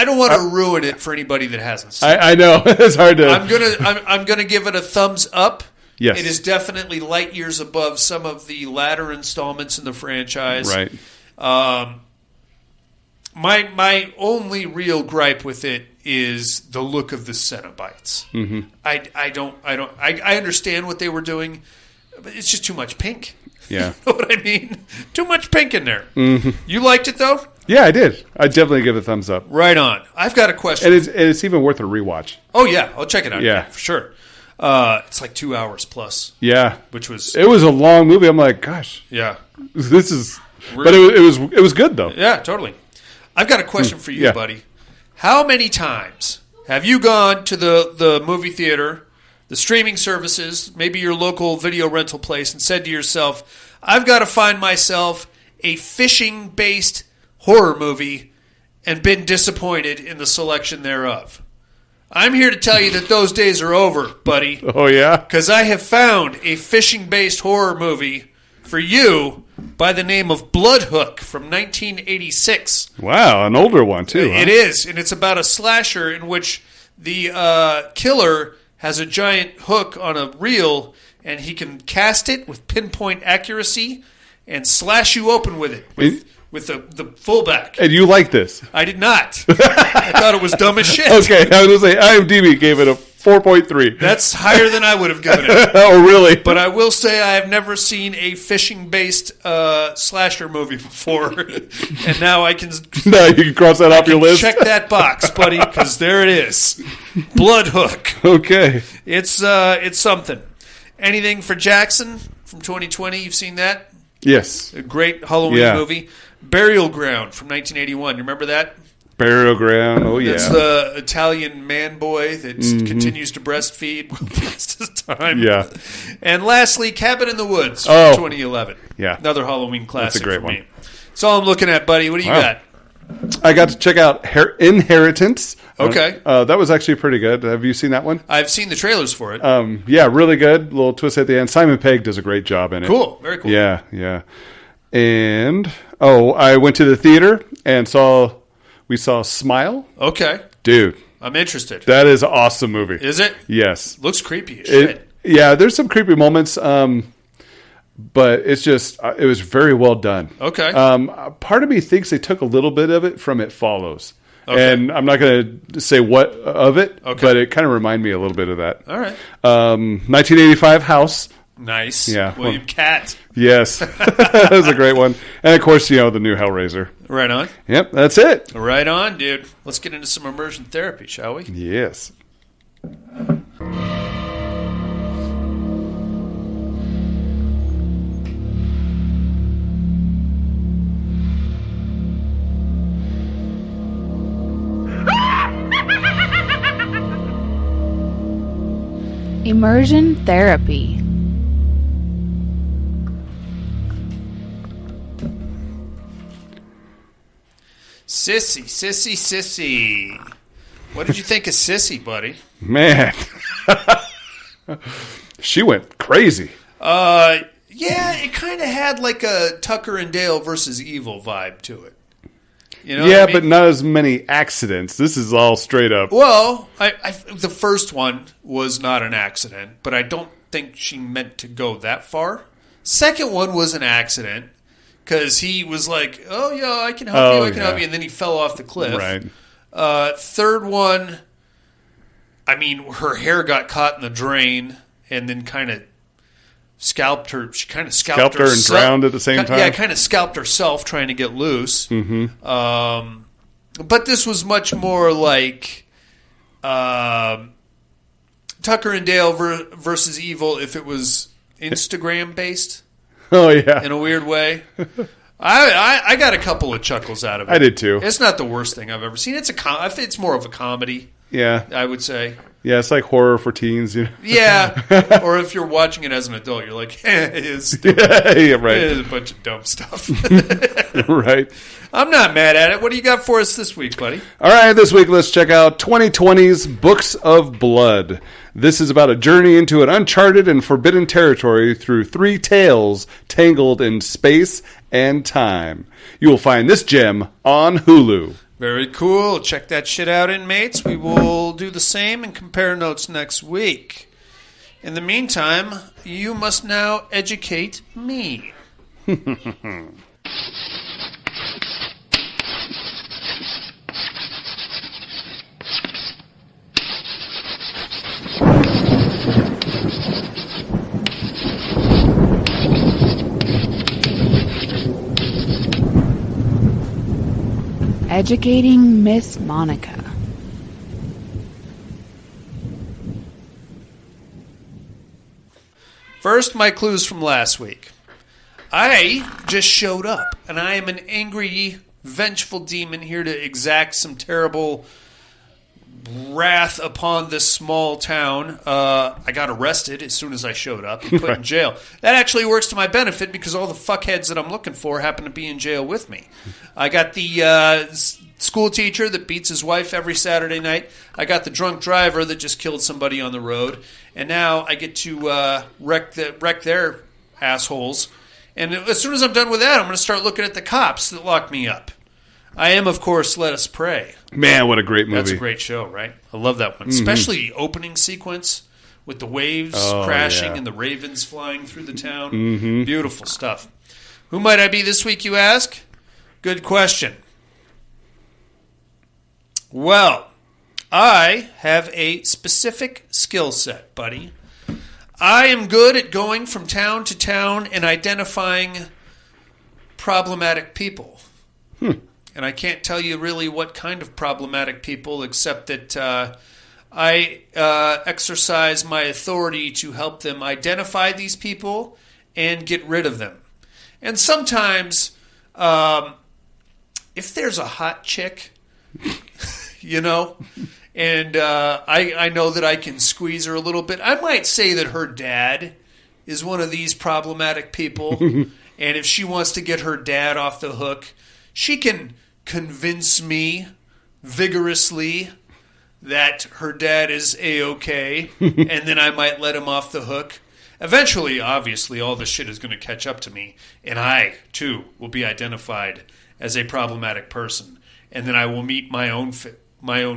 don't want to ruin it for anybody that hasn't seen it. I know. It's hard to... I'm gonna give it a thumbs up. Yes. It is definitely light years above some of the latter installments in the franchise. Right. My only real gripe with it is the look of the Cenobites. Mm-hmm. I understand what they were doing, but it's just too much pink. Yeah. You know what I mean? Too much pink in there. Mm-hmm. You liked it, though? Yeah, I did. I'd definitely give it a thumbs up. Right on. I've got a question. And it's even worth a rewatch. Oh, yeah. I'll check it out. Yeah. For sure. It's like 2 hours plus. Yeah. Which was... It was a long movie. I'm like, gosh. Yeah. This is... Really? But it was good, though. Yeah, totally. I've got a question for you, buddy. How many times have you gone to the movie theater, the streaming services, maybe your local video rental place, and said to yourself, I've got to find myself a fishing-based horror movie, and been disappointed in the selection thereof? I'm here to tell you that those days are over, buddy. Oh, yeah? Because I have found a fishing-based horror movie for you by the name of Bloodhook from 1986. Wow, an older one, too. It is, and it's about a slasher in which the killer has a giant hook on a reel, and he can cast it with pinpoint accuracy and slash you open with it. With the fullback. And you like this? I did not. I thought it was dumb as shit. Okay, I was going to say, IMDb gave it a 4.3. That's higher than I would have given it. Oh, really? But I will say I have never seen a fishing-based slasher movie before. And now I can... Now you can cross that off your list. Check that box, buddy, because there it is. Bloodhook. Okay. It's something. Anything for Jackson from 2020? You've seen that? Yes. A great Halloween movie. Burial Ground from 1981. You remember that? Burial Ground. Oh, yeah. It's the Italian man boy that continues to breastfeed past his time. Yeah. And lastly, Cabin in the Woods from 2011. Yeah. Another Halloween classic. That's a great for one. me. That's all I'm looking at, buddy. What do you got? I got to check out Inheritance. Okay. That was actually pretty good. Have you seen that one? I've seen the trailers for it. Yeah, really good. Little twist at the end. Simon Pegg does a great job in it. Cool. Very cool. Yeah, yeah. And, I went to the theater and we saw Smile. Okay. Dude. I'm interested. That is an awesome movie. Is it? Yes. Looks creepy as shit. Yeah, there's some creepy moments, but it's just, it was very well done. Okay. Part of me thinks they took a little bit of it from It Follows. Okay. And I'm not going to say what of it, but it kind of reminded me a little bit of that. All right. 1985 House. Nice. Yeah. William Catt. Yes. That was a great one. And, of course, the new Hellraiser. Right on. Yep, that's it. Right on, dude. Let's get into some immersion therapy, shall we? Yes. Immersion therapy. Sissy. What did you think of Sissy, buddy? Man. She went crazy. Yeah, it kind of had like a Tucker and Dale versus Evil vibe to it. You know yeah, what I mean? but not as many accidents. This is all straight up. Well, the first one was not an accident, but I don't think she meant to go that far. Second one was an accident because he was like, "Oh yeah, I can help you, I can help you," and then he fell off the cliff. Right. Third one, I mean, her hair got caught in the drain, and then kind of scalped her. She kind of scalped her and drowned at the same time. Yeah, kind of scalped herself trying to get loose. Mm-hmm. But this was much more like Tucker and Dale versus Evil if it was Instagram based. Oh yeah, in a weird way. I got a couple of chuckles out of it. I did too. It's not the worst thing I've ever seen. It's more of a comedy. Yeah, I would say. Yeah, it's like horror for teens. You know? Yeah, or if you're watching it as an adult, you're like, it is stupid. Yeah, right. It is a bunch of dumb stuff. Right. I'm not mad at it. What do you got for us this week, buddy? All right, this week let's check out 2020's Books of Blood. This is about a journey into an uncharted and forbidden territory through 3 tales tangled in space and time. You will find this gem on Hulu. Very cool. Check that shit out, inmates. We will do the same and compare notes next week. In the meantime, you must now educate me. Educating Miss Monica. First, my clues from last week. I just showed up, and I am an angry, vengeful demon here to exact some terrible wrath upon this small town. I got arrested as soon as I showed up and put in jail. That actually works to my benefit because all the fuckheads that I'm looking for happen to be in jail with me. I got the school teacher that beats his wife every Saturday night. I got the drunk driver that just killed somebody on the road. And now I get to wreck their assholes. And as soon as I'm done with that, I'm going to start looking at the cops that locked me up. I am, of course, Let Us Pray. Man, what a great movie. That's a great show, right? I love that one. Especially the opening sequence with the waves crashing and the ravens flying through the town. Beautiful stuff. Who might I be this week, you ask? Good question. Well, I have a specific skill set, buddy. I am good at going from town to town and identifying problematic people. And I can't tell you really what kind of problematic people, except that I exercise my authority to help them identify these people and get rid of them. And sometimes, if there's a hot chick, you know, and I know that I can squeeze her a little bit, I might say that her dad is one of these problematic people. And if she wants to get her dad off the hook, she can convince me vigorously that her dad is A-okay, and then I might let him off the hook. Eventually, obviously, all this shit is going to catch up to me, and I, too, will be identified as a problematic person, and then I will meet my own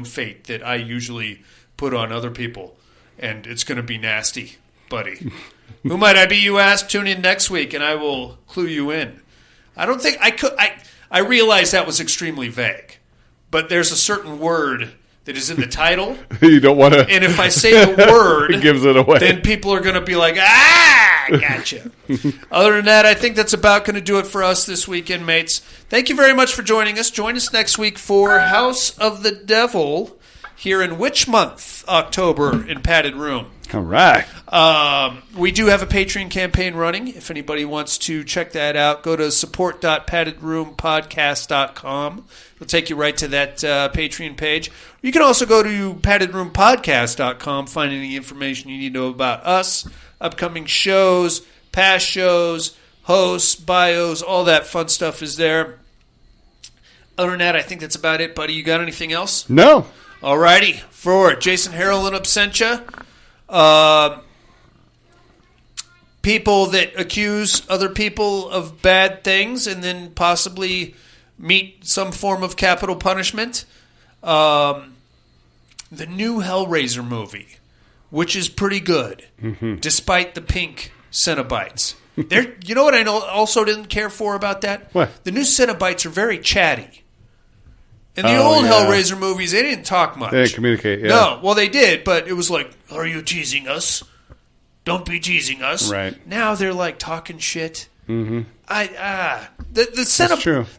fate that I usually put on other people, and it's going to be nasty, buddy. Who might I be, you ask? Tune in next week, and I will clue you in. I don't think I could... I realize that was extremely vague, but there's a certain word that is in the title. You don't want to... And if I say the word... It gives it away. Then people are going to be like, gotcha. Other than that, I think that's about going to do it for us this weekend, mates. Thank you very much for joining us. Join us next week for House of the Devil here in which month? October in Padded Room. All right. We do have a Patreon campaign running. If anybody wants to check that out, go to support.paddedroompodcast.com. It'll take you right to that Patreon page. You can also go to paddedroompodcast.com, find any information you need to know about us, upcoming shows, past shows, hosts, bios, all that fun stuff is there. Other than that, I think that's about it, buddy. You got anything else? No. All righty. For Jason Harrell and Absentia, people that accuse other people of bad things and then possibly meet some form of capital punishment. The new Hellraiser movie, which is pretty good, despite the pink Cenobites. You know what I also didn't care for about that? What? The new Cenobites are very chatty. In the old Hellraiser movies, they didn't talk much. They didn't communicate, yeah. No, well, they did, but it was like, are you teasing us? Don't be teasing us. Right. Now they're like talking shit. Mm-hmm. The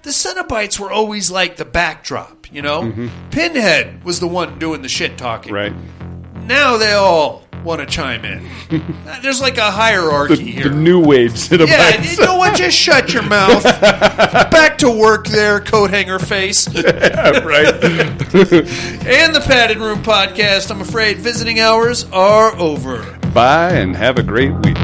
Cenobites were always like the backdrop, you know? Mm-hmm. Pinhead was the one doing the shit talking. Right. Now they all want to chime in. There's like a hierarchy here. The new wave Cenobites. Yeah, you know what? Just shut your mouth. Back to work there, coat hanger face. Yeah, right. And the Padded Room Podcast, I'm afraid visiting hours are over. Bye, and have a great week.